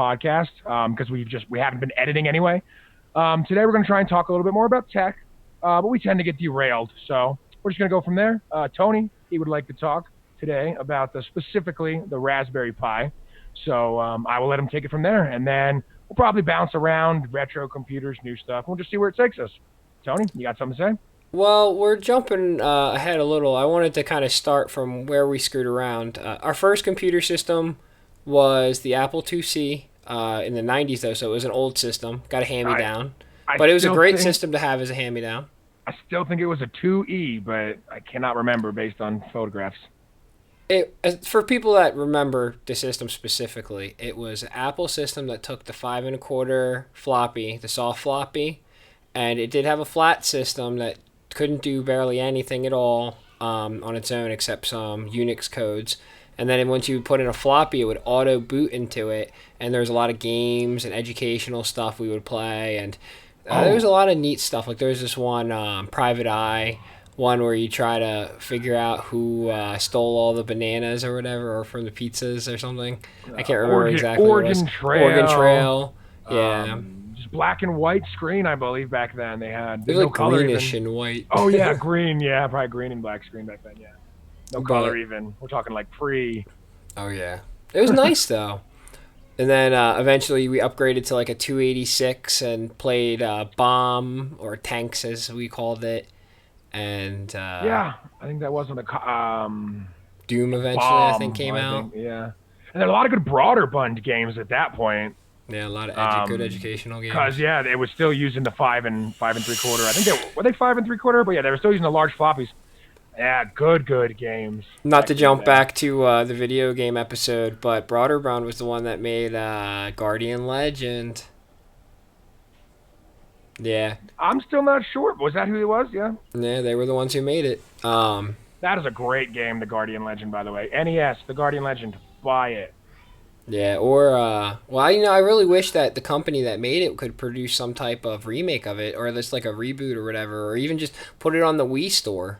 podcast because we haven't been editing anyway. Today we're going to try and talk a little bit more about tech, but we tend to get derailed, so we're just going to go from there. Tony, he would like to talk today about specifically the Raspberry Pi, so I will let him take it from there, and then we'll probably bounce around retro computers, new stuff. We'll just see where it takes us. Tony, you got something to say? Well, we're jumping ahead a little. I wanted to kind of start from where we screwed around. Our first computer system was the Apple IIc in the 90s, though, so it was an old system. Got a I hand-me-down. I But it was a still great think system to have as a hand-me-down. I still think it was a 2E, but I cannot remember based on photographs. For people that remember the system specifically, it was an Apple system that took the 5 1/4 floppy, the soft floppy, and it did have a flat system that couldn't do barely anything at all on its own except some Unix codes. And then once you put in a floppy, it would auto boot into it, and there was a lot of games and educational stuff we would play, and there was Oh, a lot of neat stuff. Like there was this one Private Eye, one where you try to figure out who stole all the bananas or whatever, or from the pizzas or something. I can't remember exactly what it was. Oregon Oregon Trail, Trail. Yeah. just black and white screen, I believe back then they had. It There's was no like color greenish even. and white. Oh yeah, green. Yeah, probably green and black screen back then. Yeah, no color But even. We're talking like pre. oh yeah, it was nice though. And then eventually we upgraded to like a 286 and played Bomb or Tanks as we called it, and Yeah, I think that wasn't Doom eventually I think bomb. came I out. think yeah, and there are a lot of good broader bund games at that point. Yeah, a lot of good Um, educational Cause games. yeah, they were still using the 5 and 3/4. I think they were they 5 and 3/4, but yeah, they were still using the large floppies. Yeah, good games Not back to in the jump day. back to the video game episode, but Broderbund was the one that made Guardian Legend. Yeah, I'm still not sure. Was that who it was? Yeah. yeah, they were the ones who made it. That is a great game, The Guardian Legend, by the way. NES, The Guardian Legend. Buy it. Yeah, or well, I really wish that the company that made it could produce some type of remake of it, or just like a reboot or whatever, or even just put it on the Wii store.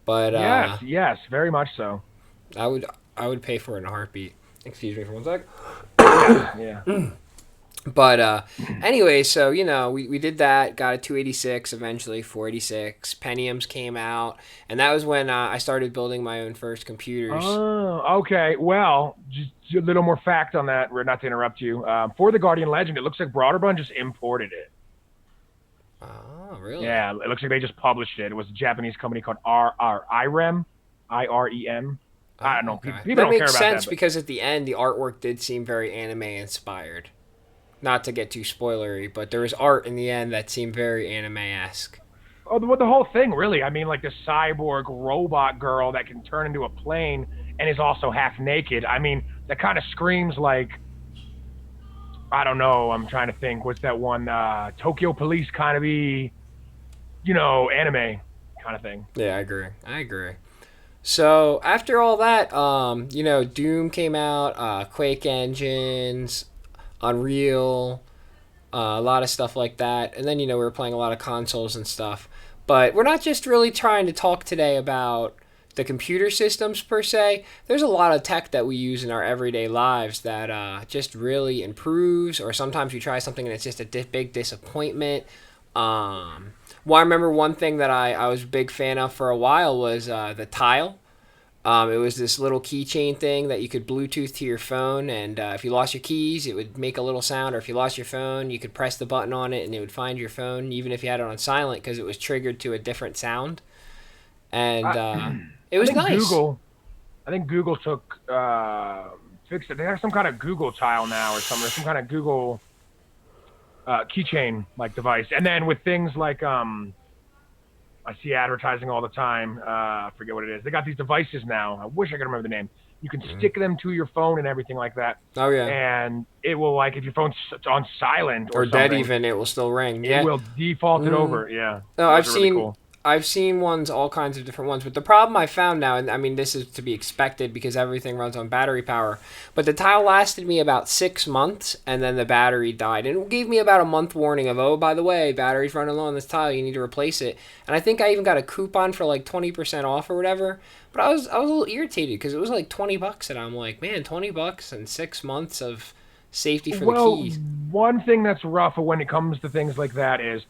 But Yes, yes, very much so. I would I would pay for it in a heartbeat. Excuse me for one sec. Yeah, yeah. But anyway, so we did that. Got a 286 eventually, 486. Pentiums came out, and that was when I started building my own first computers. Oh, okay. Well, just a little more fact on that. We're not to interrupt you. For The Guardian Legend, it looks like Broderbund just imported it. Oh, really? Yeah, it looks like they just published it. It was a Japanese company called IREM. IREM. I don't Oh, know. okay. People That don't care makes about that, sense but because at the end the artwork did seem very anime inspired. Not to get too spoilery, but there was art in the end that seemed very anime esque. oh, the whole thing, really. I mean, like the cyborg robot girl that can turn into a plane and is also half naked. I mean, that kind of screams like I don't know. I'm trying to think. What's that one? Tokyo Police kind of be, anime kind of thing. Yeah, I agree. I agree. So after all that, Doom came out, Quake engines, Unreal, a lot of stuff like that, and then we were playing a lot of consoles and stuff. But we're not just really trying to talk today about the computer systems per se. There's a lot of tech that we use in our everyday lives that just really improves, or sometimes we try something and it's just a big disappointment. Well, I remember one thing that I was a big fan of for a while was the Tile. It was this little keychain thing that you could Bluetooth to your phone, and if you lost your keys, it would make a little sound. Or if you lost your phone, you could press the button on it, and it would find your phone, even if you had it on silent, because it was triggered to a different sound. And I, it I was think nice. Google. I think Google took fixed it. They have some kind of Google Tile now, or something, or some kind of Google keychain like device. And then with things like I see advertising all the time. I forget what it is. They got these devices now. I wish I could remember the name. You can stick them to your phone and everything like that, Oh yeah, and it will like if your phone's on silent or or dead something, even, it will still ring. it Yeah. will default it Mm. over. Yeah, No, those are really cool. I've seen ones, all kinds of different ones, but the problem I found now, and I mean this is to be expected because everything runs on battery power, but the tile lasted me about 6 months, and then the battery died, and it gave me about a month warning of, oh, by the way, battery's running low on this tile, you need to replace it, and I think I even got a coupon for like 20% off or whatever, but I was a little irritated because it was like $20, and I'm like, man, $20 and 6 months of safety for the Well, keys. one thing that's rough when it comes to things like that is,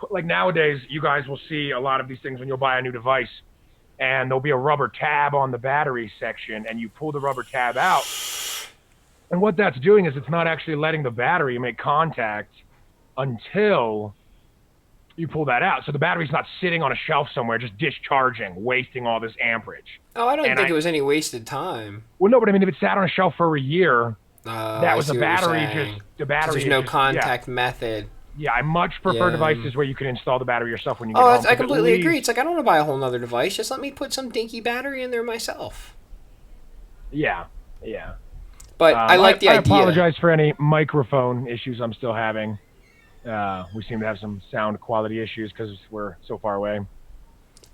like nowadays, you guys will see a lot of these things when you'll buy a new device, and there'll be a rubber tab on the battery section, and you pull the rubber tab out, and what that's doing is it's not actually letting the battery make contact until you pull that out. So the battery's not sitting on a shelf somewhere just discharging, wasting all this amperage. Oh, I don't And think it was any wasted time. well, no, but I mean, if it sat on a shelf for a year, that I was the see what you're battery just saying. the Because battery there's is no just yeah. contact method. Yeah, I much prefer Yeah. devices where you can install the battery yourself when you get Oh, home. I 'Cause at completely agree. least, It's like I don't want to buy a whole nother device. Just let me put some dinky battery in there myself. yeah, yeah. But I like the I idea. apologize for any microphone issues I'm still having. We seem to have some sound quality issues because we're so far away.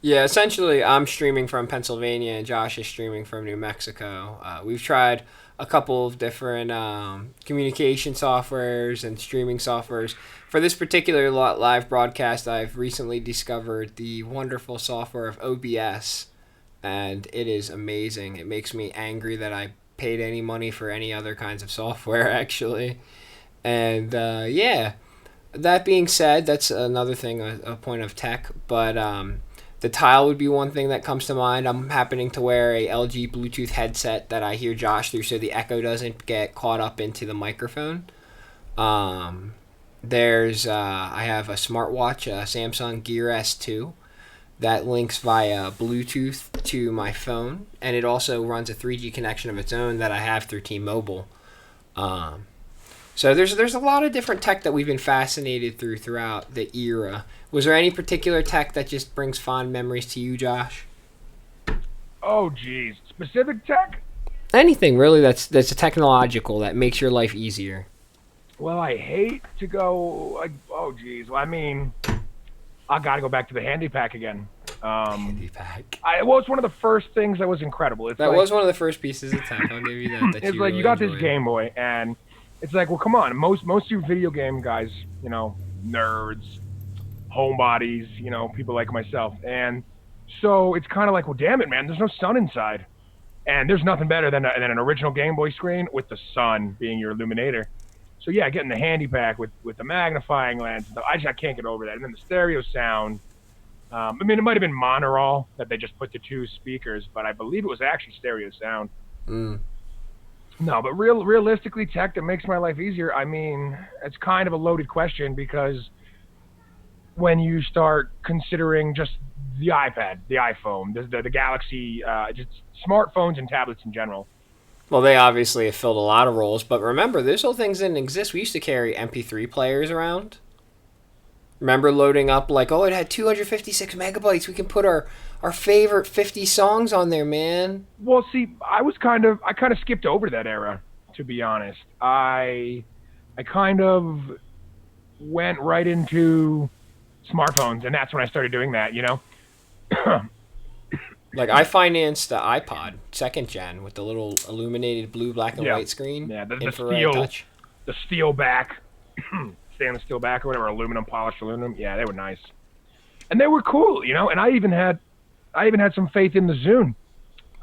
Yeah, essentially, I'm streaming from Pennsylvania and Josh is streaming from New Mexico. We've tried a couple of different communication softwares and streaming softwares. For this particular live broadcast, I've recently discovered the wonderful software of OBS, and it is amazing. It makes me angry that I paid any money for any other kinds of software, actually. And yeah, that being said, that's another thing, a point of tech. But the tile would be one thing that comes to mind. I'm happening to wear a LG Bluetooth headset that I hear Josh through, so the echo doesn't get caught up into the microphone. Um, I have a smartwatch, a Samsung Gear S2, that links via Bluetooth to my phone, and it also runs a 3G connection of its own that I have through T-Mobile. Um, so there's a lot of different tech that we've been fascinated throughout the era. Was there any particular tech that just brings fond memories to you, Josh? Oh, geez. Specific tech? Anything really that's a technological that makes your life easier. Well, I hate to go. Like, oh, geez. Well, I mean, I got to go back to the handy pack again. Handy pack. Well, it's one of the first things that was incredible. It's That like, was one of the first pieces of tech. I'll give you that. That it's you like really you got this enjoyed. Game Boy, and it's like, well, come on. Most you video game guys, nerds, homebodies, people like myself, and so it's kind of like, well, damn it, man. There's no sun inside, and there's nothing better than an original Game Boy screen with the sun being your illuminator. So yeah, getting the handy pack with the magnifying lens, I can't get over that. And then the stereo sound. I mean, it might have been monaural that they just put the two speakers, but I believe it was actually stereo sound. Mm. No, but realistically, tech that makes my life easier. I mean, it's kind of a loaded question because when you start considering just the iPad, the iPhone, the Galaxy, just smartphones and tablets in general. Well, they obviously have filled a lot of roles, but remember, those whole things didn't exist. We used to carry MP3 players around. Remember loading up like, oh, it had 256 megabytes. We can put our favorite 50 songs on there, man. Well, see, I kind of skipped over that era, to be honest. I kind of went right into smartphones, and that's when I started doing that. Like, I financed the iPod, second gen, with the little illuminated blue, black, and Yeah, white screen. yeah, the Infrared steel, touch. the steel back, stainless steel back or whatever, aluminum, polished aluminum. Yeah, they were nice, and they were cool, And I even had some faith in the Zune.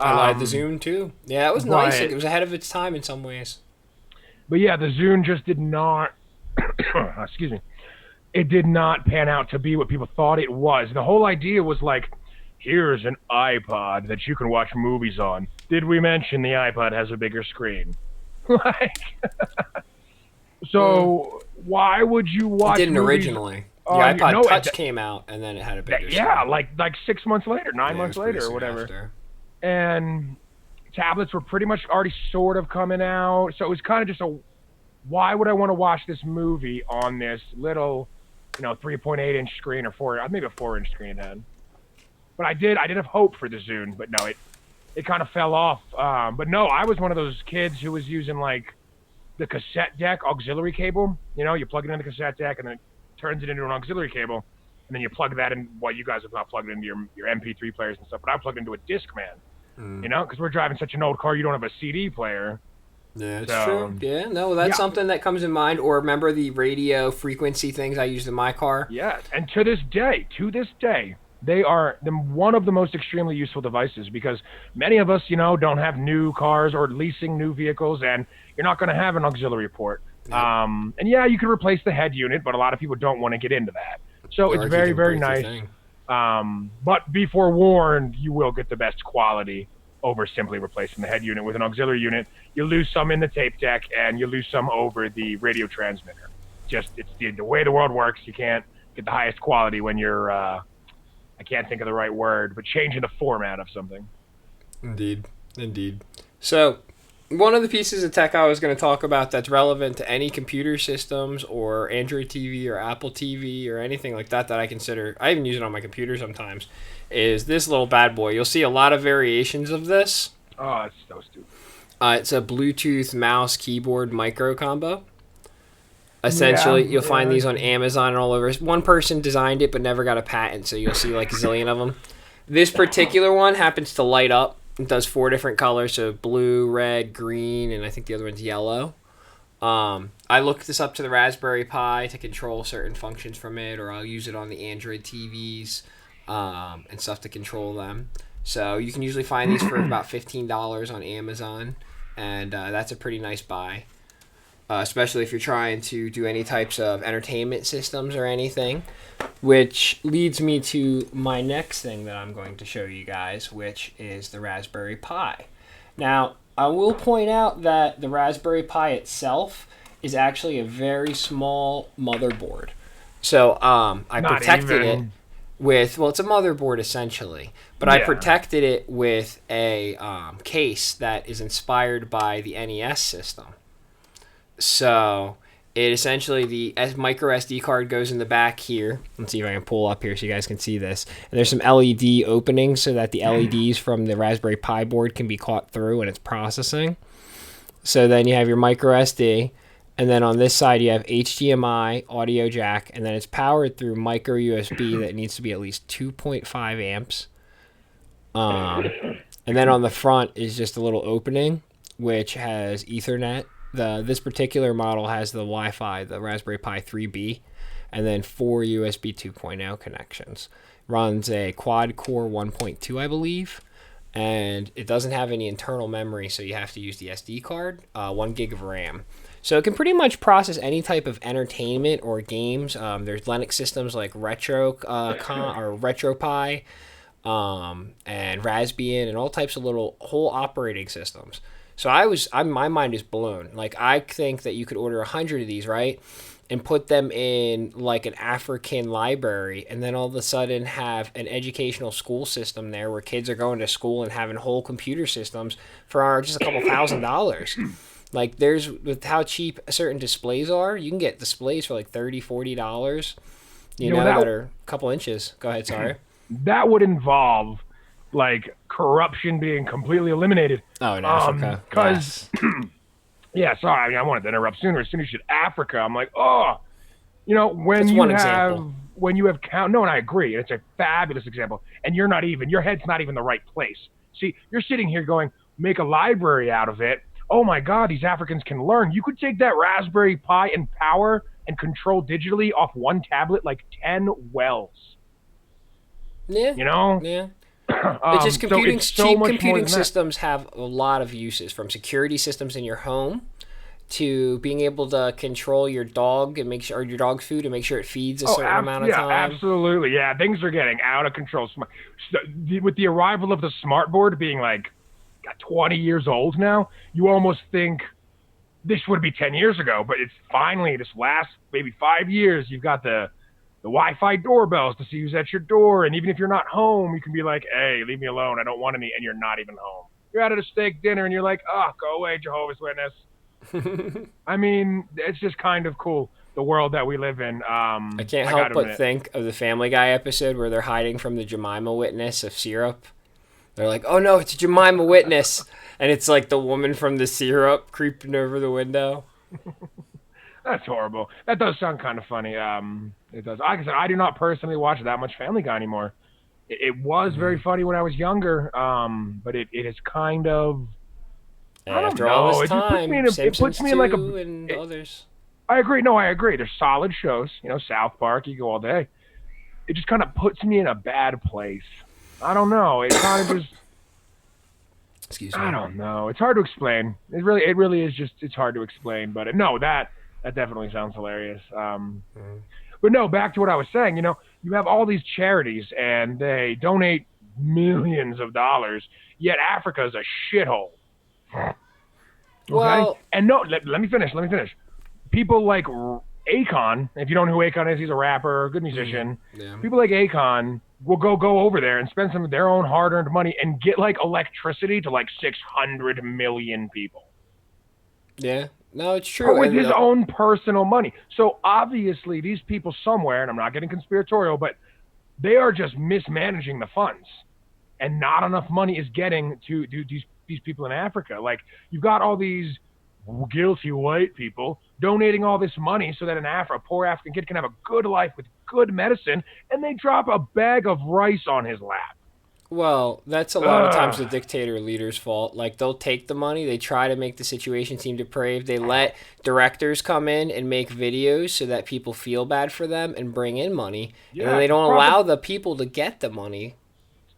I liked the Zune, too. Yeah, it was nice. But It was ahead of its time in some ways. yeah, the Zune just did not. Excuse me. It did not pan out to be what people thought it was. The whole idea was like, here's an iPod that you can watch movies on. Did we mention the iPod has a bigger screen? Like, so why would you watch? It didn't movies originally. The iPod no, Touch came out, and then it had a bigger yeah, screen. like 6 months later, 9 Yeah, it months was pretty later, or soon whatever. after. And tablets were pretty much already sort of coming out, so it was kind of just why would I want to watch this movie on this little, 3.8-inch screen or maybe a 4-inch screen it had. But I did have hope for the Zune, but no, it kind of fell off. But no, I was one of those kids who was using like the cassette deck auxiliary cable. You plug it in the cassette deck and then it turns it into an auxiliary cable, and then you plug that in. Well, you guys have not plugged into your MP3 players and stuff, but I plugged into a Discman. Because we're driving such an old car, you don't have a CD player. Yeah, it's true. Yeah, no, that's something that comes in mind. Or remember the radio frequency things I used in my car? Yeah, and to this day, They are one of the most extremely useful devices because many of us, don't have new cars or leasing new vehicles, and you're not going to have an auxiliary port. Yep. And yeah, you can replace the head unit, but a lot of people don't want to get into that. So it's Or you very, can very break your nice. thing. But be forewarned, you will get the best quality over simply replacing the head unit with an auxiliary unit. You lose some in the tape deck, and you lose some over the radio transmitter. Just it's the way the world works. You can't get the highest quality when you're I can't think of the right word, but changing the format of something. Indeed. Indeed. So, one of the pieces of tech I was going to talk about that's relevant to any computer systems or Android TV or Apple TV or anything like that I consider, I even use it on my computer sometimes, is this little bad boy. You'll see a lot of variations of this. Oh, it's so stupid. It's a Bluetooth mouse keyboard micro combo. Yeah, Essentially, you'll find yeah. these on Amazon and all over. One person designed it but never got a patent, so you'll see like a zillion of them. This particular one happens to light up. It does 4 different colors, so blue, red, green, and I think the other one's yellow. I looked this up to the Raspberry Pi to control certain functions from it, or I'll use it on the Android TVs and stuff to control them. So you can usually find these for about $15 on Amazon, and that's a pretty nice buy, especially if you're trying to do any types of entertainment systems or anything. Which leads me to my next thing that I'm going to show you guys, which is the Raspberry Pi. Now, I will point out that the Raspberry Pi itself is actually a very small motherboard. So I Not protected it even. with, well, it's a motherboard essentially, but I Yeah. protected it with a case that is inspired by the NES system. So it essentially, the micro SD card goes in the back here. Let's see if I can pull up here so you guys can see this. And there's some LED openings so that the LEDs from the Raspberry Pi board can be caught through when it's processing. So then you have your micro SD, and then on this side you have HDMI, audio jack, and then it's powered through micro USB that needs to be at least 2.5 amps. And then on the front is just a little opening which has Ethernet. This particular model has the Wi-Fi, the Raspberry Pi 3B, and then 4 USB 2.0 connections. Runs a quad-core 1.2, I believe, and it doesn't have any internal memory, so you have to use the SD card, 1 gig of RAM. So it can pretty much process any type of entertainment or games. There's Linux systems like RetroPie, and Raspbian, and all types of little whole operating systems. So my mind is blown. Like, I think that you could order 100 of these, right? And put them in like an African library, and then all of a sudden have an educational school system there where kids are going to school and having whole computer systems for just a couple $1,000s. Like, with how cheap certain displays are, you can get displays for like $30, $40, that are a couple inches. Go ahead, sorry. That would involve like corruption being completely eliminated. Oh, in Africa. Because Yes. yeah, sorry, I mean, I wanted to interrupt sooner. As soon as you said Africa, I'm like, oh, when That's you one have example. no, and I agree, it's a fabulous example. And your head's not even the right place. See, you're sitting here going, make a library out of it. Oh my God, these Africans can learn. You could take that Raspberry Pi and power and control digitally off one tablet like 10 wells. Yeah. You know, Yeah. It's just so computing. it's so Cheap much more computing than that. systems have a lot of uses, from security systems in your home to being able to control your dog and make sure, or your dog's food, and make sure it feeds a certain amount of Yeah, time. absolutely. Yeah, things are getting out of control. With the arrival of the smartboard being like 20 years old now, you almost think this would be 10 years ago, but it's finally this last maybe 5 years. You've got the Wi-Fi doorbells to see who's at your door, and even if you're not home, you can be like, "Hey, leave me alone. I don't want any," and you're not even home. You're out at a steak dinner, and you're like, "Oh, go away, Jehovah's Witness." I mean, it's just kind of cool, the world that we live in. I can't I help gotta but admit. think of the Family Guy episode where they're hiding from the Jemima Witness of syrup. They're like, "Oh no, it's a Jemima Witness," and it's like the woman from the syrup creeping over the window. That's horrible. That does sound kind of funny. It does. Like I said, I do not personally watch that much Family Guy anymore. It was very funny when I was younger, but it is kind of, I don't After all know. this It just puts me time, in it puts Simpsons me in like 2 and it, others. I agree. No, I agree. They're solid shows. South Park, you go all day. it just kind of puts me in a bad place. I don't know. It kind of just Excuse I me. don't know. It's hard to explain. It really is just it's hard to explain. But no, that definitely sounds hilarious. But no, back to what I was saying. You have all these charities and they donate millions of dollars, yet Africa is a shithole. Okay, Well, and no, let me finish. Let me finish. People like Akon. If you don't know who Akon is, he's a rapper, a good musician. yeah. People like Akon will go over there and spend some of their own hard-earned money and get like electricity to like 600 million people. Yeah. No, it's true. With And his own personal money. So obviously these people somewhere, and I'm not getting conspiratorial, but they are just mismanaging the funds, and not enough money is getting to these people in Africa. Like you've got all these guilty white people donating all this money so that a poor African kid can have a good life with good medicine, and they drop a bag of rice on his lap. Well, that's a lot of times Ugh. the dictator leader's fault. Like they'll take the money, they try to make the situation seem depraved. They let directors come in and make videos so that people feel bad for them and bring in money, and then Yeah, they it's don't allow the people to get the money.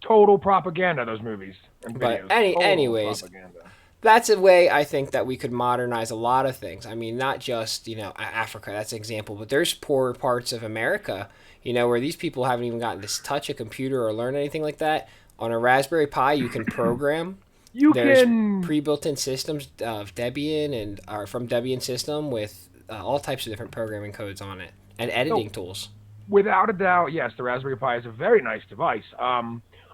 total propaganda, those movies and But videos. Total anyways, propaganda. that's a way I think that we could modernize a lot of things. I mean, not just, Africa, that's an example, but there's poor parts of America, where these people haven't even gotten to touch a computer or learn anything like that. On a Raspberry Pi, you can program. You There's can, pre-built-in systems of Debian and are from Debian system with all types of different programming codes on it and editing no, tools. without a doubt, yes, the Raspberry Pi is a very nice device.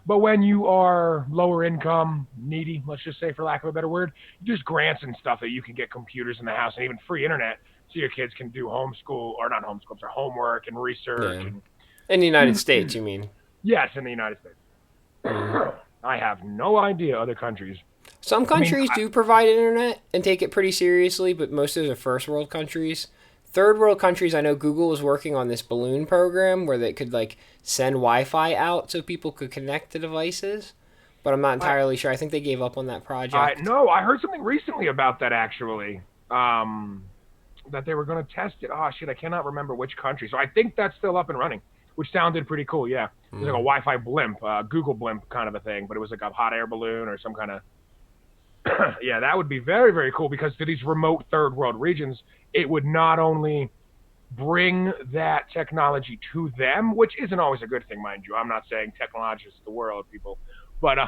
But when you are lower income, needy, let's just say for lack of a better word, there's grants and stuff that you can get computers in the house and even free internet so your kids can do homeschool, or not homeschool, or homework and research. Yeah. And In the United States, you mean? yes, in the United States. Mm. I have no idea other countries. Some I mean, countries do provide internet and take it pretty seriously, but most of those are first world countries. Third world countries, I know Google was working on this balloon program where they could send Wi-Fi out so people could connect to devices, but I'm not entirely sure. I think they gave up on that project. no, I heard something recently about that actually. That they were going to test it. Oh shit, I cannot remember which country. So I think that's still up and running, which sounded pretty cool. Yeah, it was like a Wi-Fi blimp, Google blimp kind of a thing, but it was like a hot air balloon or some kind of. Yeah, that would be very very cool because to these remote third world regions, it would not only bring that technology to them, which isn't always a good thing, mind you. I'm not saying technology is the world, people, but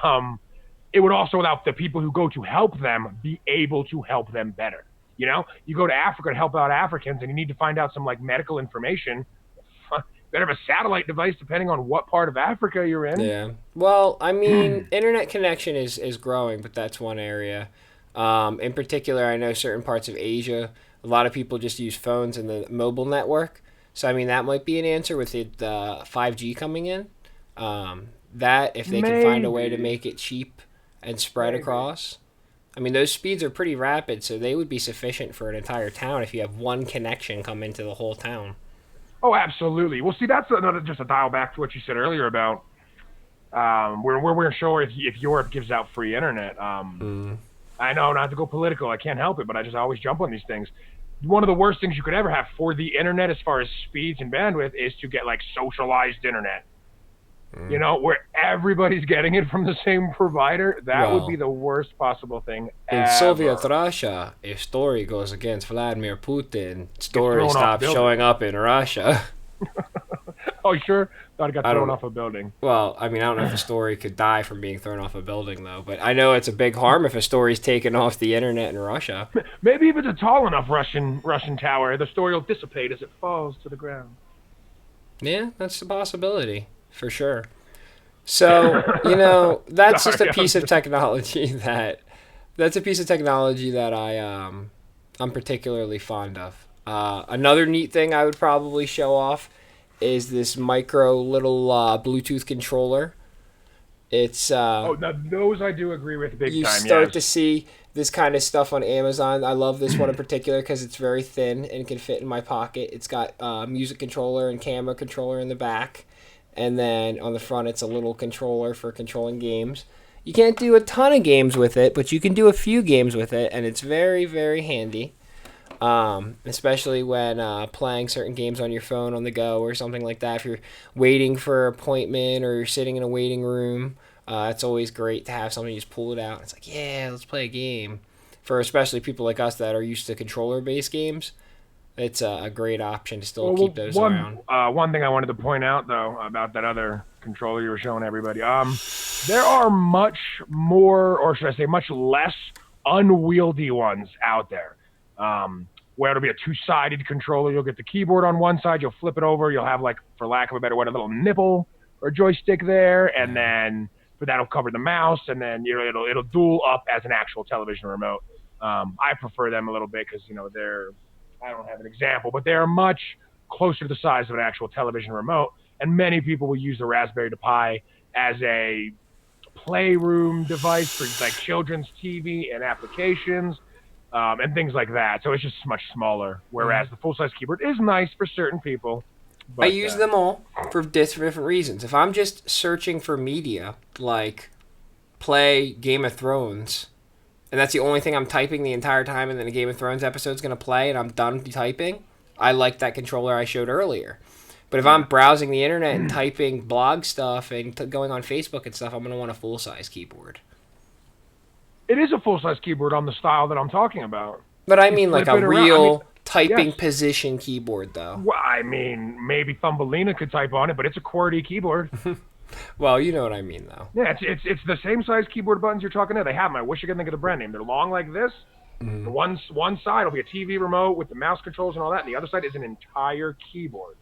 it would also allow the people who go to help them be able to help them better. You go to Africa to help out Africans, and you need to find out some medical information. Better have a satellite device depending on what part of Africa you're in. Yeah. Well, I mean, internet connection is growing, but that's one area. In particular, I know certain parts of Asia, a lot of people just use phones and the mobile network. So, I mean, that might be an answer with the 5G coming in. That, if they can find a way to Maybe. make it cheap and spread Maybe. across. I mean, those speeds are pretty rapid, so they would be sufficient for an entire town if you have one connection come into the whole town. Oh, absolutely. Well, see, that's another just a dial back to what you said earlier about we're sure if Europe gives out free internet. I know not to go political, I can't help it, but I just always jump on these things. One of the worst things you could ever have for the internet, as far as speeds and bandwidth, is to get socialized internet. Where everybody's getting it from the same provider. That would be Well, the worst possible thing in Soviet ever. Russia, if story goes against Vladimir Putin, Gets story thrown off stops building. showing up in Russia. Oh, sure? Thought it got I thrown don't. off a building. Well, I mean, I don't know if a story could die from being thrown off a building, though. But I know it's a big harm if a story's taken off the internet in Russia. Maybe if it's a tall enough Russian tower, the story will dissipate as it falls to the ground. Yeah, that's a possibility for sure. So that's just Sorry, a piece of technology that I'm particularly fond of. Another neat thing I would probably show off is this micro little Bluetooth controller. It's Oh, now those I do agree with big you time. start Yes. to see this kind of stuff on Amazon. I love this one in particular because it's very thin and can fit in my pocket. It's got music controller and camera controller in the back, and then on the front it's a little controller for controlling games. You can't do a ton of games with it, but you can do a few games with it, and it's very, very handy. Especially when playing certain games on your phone on the go or something like that. If you're waiting for an appointment or you're sitting in a waiting room, it's always great to have something, you just pull it out. It's like, yeah, let's play a game. For especially people like us that are used to controller-based games, it's a great option to still Well, keep those one around. one thing I wanted to point out though about that other controller you were showing everybody, there are much more, or should I say, much less unwieldy ones out there. Where it'll be a two-sided controller. You'll get the keyboard on one side, you'll flip it over, you'll have, like, for lack of a better word, a little nipple or joystick there, and then but that'll cover the mouse, and then it'll dual up as an actual television remote. I prefer them a little bit because they're, I don't have an example, but they are much closer to the size of an actual television remote, and many people will use the Raspberry Pi as a playroom device for like children's TV and applications, and things like that. So it's just much smaller. Whereas the full size keyboard is nice for certain people. I But use them all for different reasons. If I'm just searching for media, like play Game of Thrones, and that's the only thing I'm typing the entire time, and then a Game of Thrones episode's going to play, and I'm done typing, I like that controller I showed earlier. But if I'm browsing the internet and typing blog stuff and going on Facebook and stuff, I'm going to want a full-size keyboard. it is a full size keyboard on the style that I'm talking about. But I You mean like flip a it around. real typing yes. position keyboard, though. Well, I mean, maybe Thumbelina could type on it, but it's a QWERTY keyboard. Well, you know what I mean, though. Yeah, it's the same size keyboard buttons you're talking to. They have them. I wish I could think of the brand name. They're long like this. The one side will be a TV remote with the mouse controls and all that, and the other side is an entire keyboard.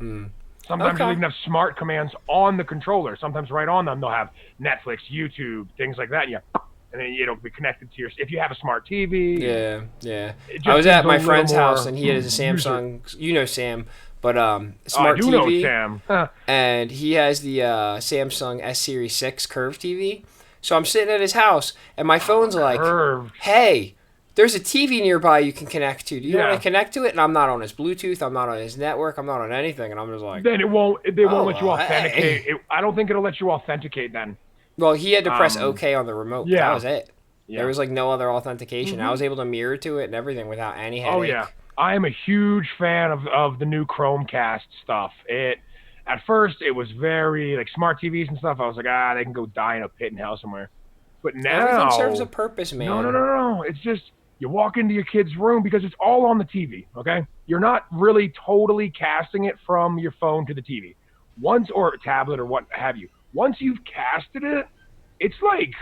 Sometimes Okay. you'll even have smart commands on the controller. Sometimes right on them they'll have Netflix, YouTube, things like that. And then it'll be connected to your. If you have a smart TV. Yeah, yeah. It just I was seems at a my little friend's more house, and he had a user- Samsung. You know Sam, but I smart do know TV. Sam. And he has the Samsung S Series 6 curved TV. So I'm sitting at his house, and my phone's like, Curved. hey, there's a TV nearby you can connect to. Do you Yeah. want to connect to it? And I'm not on his Bluetooth. I'm not on his network. I'm not on anything. And I'm just like, Then they won't Oh, let you well, authenticate. I don't think it'll let you authenticate then. well, he had to press Um, OK on the remote. yeah. That was it. Yeah. There was like no other authentication. I was able to mirror to it and everything without any headache. Oh yeah, I am a huge fan of the new Chromecast stuff. At first it was very like smart TVs and stuff. I was like, they can go die in a pit in hell somewhere. But now Everything serves a purpose, man. no. It's just you walk into your kid's room because it's all on the TV. Okay, you're not really totally casting it from your phone to the TV. Once or a tablet or what have you. Once you've casted it, it's like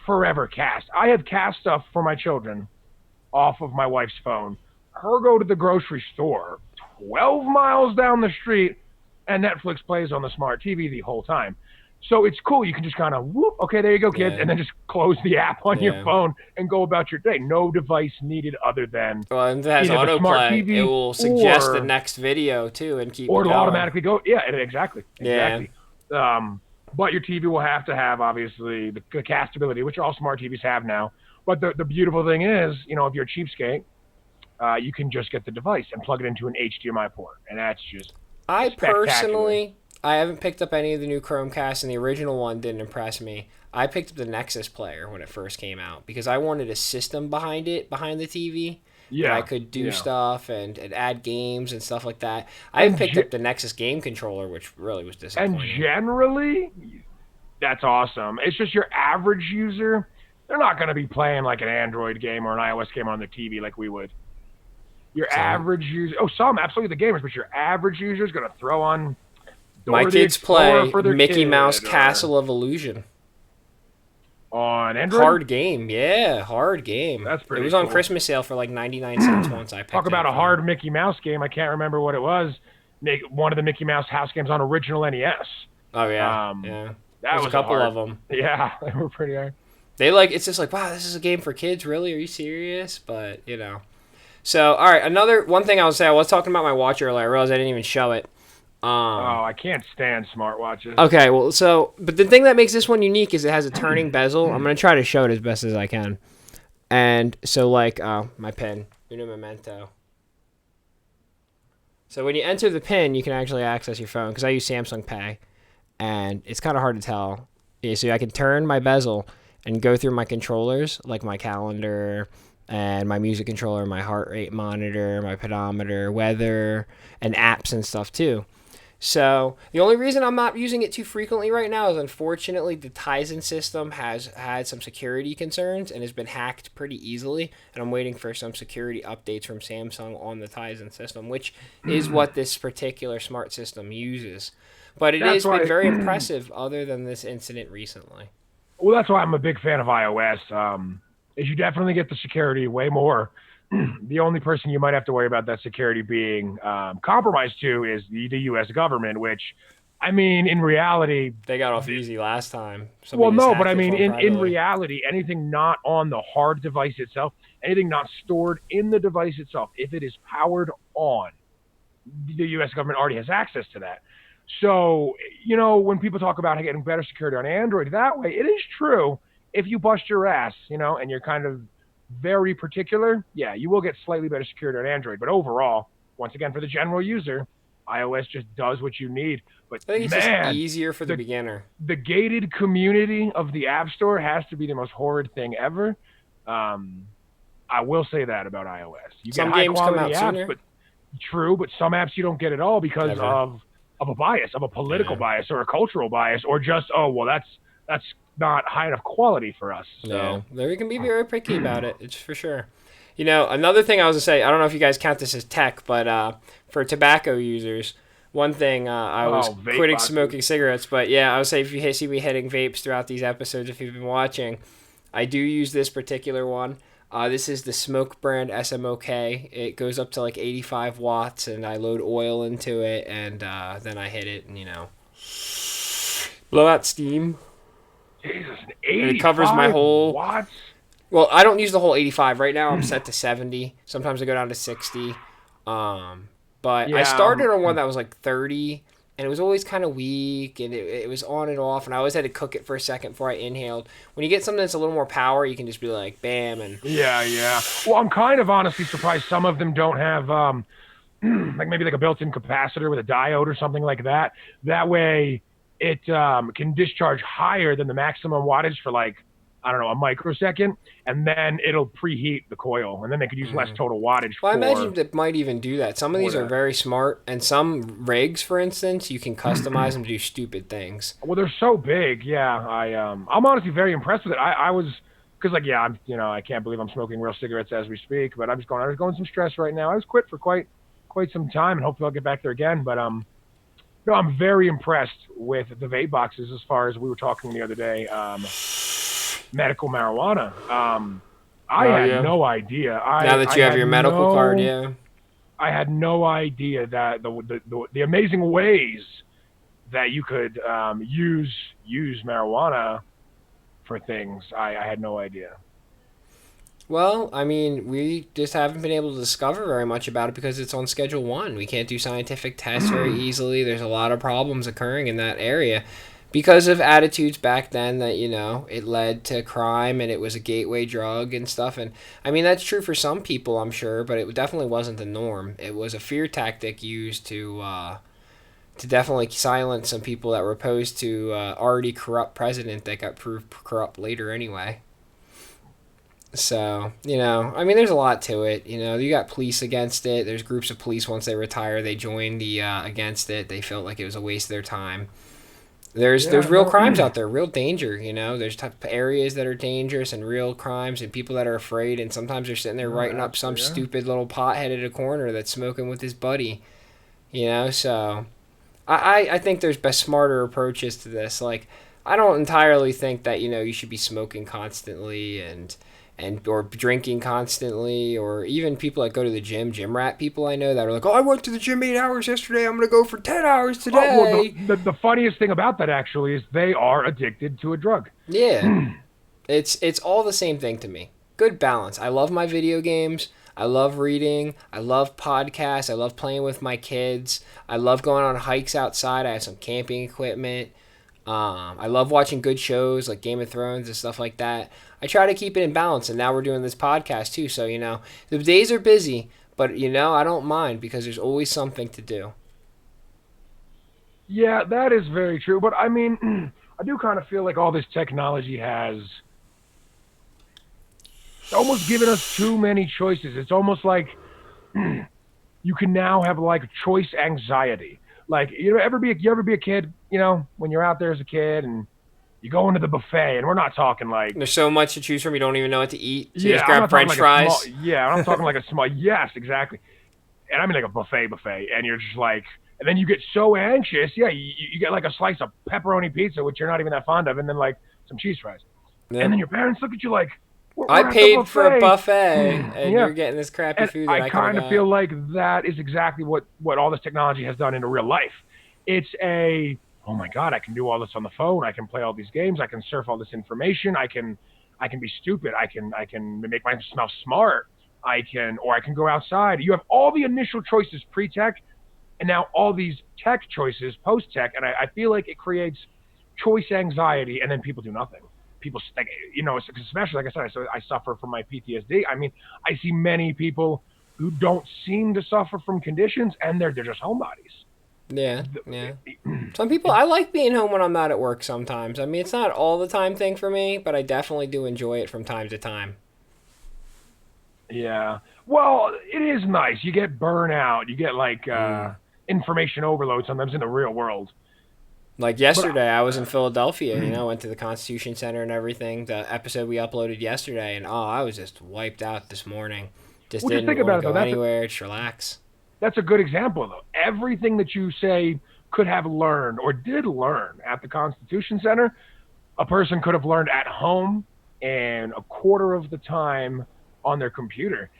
forever cast. I have cast stuff for my children off of my wife's phone. Her go to the grocery store 12 miles down the street, and Netflix plays on the smart TV the whole time. So it's cool. You can just kind of whoop, okay, there you go, kids, Yeah. and then just close the app on Yeah. your phone and go about your day. No device needed other than, Well, and it has either the smart autoplay. TV It will suggest or- the next video too, and keep. or it it'll going. automatically go. Yeah, exactly. Yeah. But your TV will have to have obviously the castability, which all smart TVs have now. But the beautiful thing is, if you're a cheapskate, you can just get the device and plug it into an HDMI port, and that's just I spectacular. personally, I haven't picked up any of the new Chromecasts, and the original one didn't impress me. I picked up the Nexus player when it first came out because I wanted a system behind the TV. Yeah, that I could do yeah. stuff and add games and stuff like that. I haven't picked up the Nexus game controller, which really was disappointing. And generally, that's awesome. It's just your average user, they're not going to be playing like an Android game or an iOS game on their TV like we would. Your average user, some absolutely the gamers, but your average user is going to throw on Dora My the kids Explorer play for their Mickey kid, Mouse or Castle of Illusion. on Android. Hard game, yeah, hard game. That's pretty It was on cool. Christmas sale for like 99 cents once. I picked Talk it about up a hard Mickey Mouse game. I can't remember what it was. One of the Mickey Mouse house games on original NES. Oh yeah, That There's was a couple hard. of them. Yeah, they were pretty hard. It's just like, wow, this is a game for kids. Really? Are you serious? But So all right, one thing I was talking about my watch earlier. I realized I didn't even show it. I can't stand smartwatches. Okay, well, but the thing that makes this one unique is it has a turning bezel. I'm going to try to show it as best as I can. And so, my pin, Uno Memento. So when you enter the pin, you can actually access your phone, because I use Samsung Pay, and it's kind of hard to tell. Yeah, so I can turn my bezel and go through my controllers, like my calendar, and my music controller, my heart rate monitor, my pedometer, weather, and apps and stuff too. So the only reason I'm not using it too frequently right now is unfortunately the Tizen system has had some security concerns and has been hacked pretty easily, and I'm waiting for some security updates from Samsung on the Tizen system, which is what this particular smart system uses. But it That's has been why. very impressive other than this incident recently. Well, that's why I'm a big fan of iOS. Is you definitely get the security way more. The only person you might have to worry about that security being compromised to is the U.S. government, which, I mean, in reality, They got off easy last time. well, Somebody just no, but hacked I their mean, phone in privately. reality, anything not on the hard device itself, anything not stored in the device itself, if it is powered on, the U.S. government already has access to that. So, when people talk about getting better security on Android that way, it is true. If you bust your ass, and you're kind of very particular, yeah, you will get slightly better security on Android. But overall, once again, for the general user, iOS just does what you need. But I think it's just man, easier for the the beginner. the gated community of the App Store has to be the most horrid thing ever. Um, I will say that about iOS. You get Some high games come quality out apps, sooner. but true, but some apps you don't get at all because Never. of a bias, of a political Yeah. bias or a cultural bias, or just oh well that's not high enough quality for us. Yeah, So they can be very picky about it. It's for sure. You know, another thing I was gonna say, I don't know if you guys count this as tech, but for tobacco users, one thing I was oh vape quitting boxes. smoking cigarettes, but yeah, I would say if you see me hitting vapes throughout these episodes, if you've been watching, I do use this particular one. This is the Smoke brand SMOK. It goes up to like 85 watts, and I load oil into it, and then I hit it, and blow out steam, Jesus, and it covers my 85 whole. watts. Well, I don't use the whole 85 right now. I'm set to 70. Sometimes I go down to 60. But I Yeah, started on one that was like 30, and it was always kind of weak, and it was on and off, and I always had to cook it for a second before I inhaled. When you get something that's a little more power, you can just be like, bam, and yeah. Well, I'm kind of honestly surprised some of them don't have like maybe like a built-in capacitor with a diode or something like that. That way, it can discharge higher than the maximum wattage for like I don't know a microsecond, and then it'll preheat the coil, and then they could use less total wattage well, I for imagine it might even do that. Some of these are that. very smart, and some rigs, for instance, you can customize them to do stupid things. Well, they're so big. Yeah, I'm honestly very impressed with it. I was because like yeah, I can't believe I'm smoking real cigarettes as we speak, but I was going some stress right now. I was quit for quite some time, and hopefully I'll get back there again. But no, I'm very impressed with the vape boxes as far as we were talking the other day. Medical marijuana. I Oh had yeah. no idea. Now that you have your medical card, yeah. I had no idea that the amazing ways that you could use marijuana for things. I had no idea. Well, I mean, we just haven't been able to discover very much about it because it's on Schedule 1. We can't do scientific tests very easily. There's a lot of problems occurring in that area because of attitudes back then that, it led to crime and it was a gateway drug and stuff. And I mean, that's true for some people, I'm sure, but it definitely wasn't the norm. It was a fear tactic used to definitely silence some people that were opposed to already corrupt president that got proved corrupt later anyway. So, I mean, there's a lot to it. You got police against it. There's groups of police once they retire, they join the against it. They felt like it was a waste of their time. There's Yeah, real no. crimes out there, real danger. There's areas that are dangerous and real crimes and people that are afraid. And sometimes they're sitting there No, writing up some absolutely, yeah. stupid little pothead at a corner that's smoking with his buddy. So I think there's best smarter approaches to this. Like I don't entirely think that you should be smoking constantly and or drinking constantly, or even people that go to the gym rat people I know that are like, oh, I went to the gym 8 hours yesterday. I'm gonna go for 10 hours Oh well, today. the funniest thing about that actually is they are addicted to a drug. Yeah, it's all the same thing to me. Good balance. I love my video games. I love reading. I love podcasts. I love playing with my kids. I love going on hikes outside. I have some camping equipment. I love watching good shows like Game of Thrones and stuff like that. I try to keep it in balance, and now we're doing this podcast too. So the days are busy, but I don't mind because there's always something to do. Yeah, that is very true. But I mean, I do kind of feel like all this technology has almost given us too many choices. It's almost like you can now have like choice anxiety. Like you ever be a kid, when you're out there as a kid and you go into the buffet and we're not talking like There's so much to choose from, you don't even know what to eat. So you yeah, just I'm grab not talking French like a small fries. yeah, I'm talking like a small yes, exactly. And I mean like a buffet and you're just like and then you get so anxious, yeah, you get like a slice of pepperoni pizza which you're not even that fond of and then like some cheese fries. And Yep. then your parents look at you like I we're at the paid for a buffet. buffet, and Yeah. you're getting this crappy And food that I I could have kind of got. feel like that is exactly what all this technology has done into real life. It's a oh my god, I can do all this on the phone. I can play all these games. I can surf all this information. I can be stupid. I can make myself smart. I can go outside. You have all the initial choices pre-tech, and now all these tech choices post-tech, and I feel like it creates choice anxiety, and then people do nothing. People, like, especially like I said, I suffer from my PTSD. I mean, I see many people who don't seem to suffer from conditions, and they're just homebodies. Yeah, yeah. Some people, I like being home when I'm not at work sometimes. I mean, it's not all the time thing for me, but I definitely do enjoy it from time to time. Yeah. Well, it is nice. You get burnout. You get like Mm. information overload sometimes in the real world. Like But yesterday, I was in Philadelphia, went to the Constitution Center and everything, the episode we uploaded yesterday, and I was just wiped out this morning. Just well, just didn't think want about to it though. go anywhere, just relax. That's a good example though. Everything that you say could have learned or did learn at the Constitution Center, a person could have learned at home and a quarter of the time on their computer.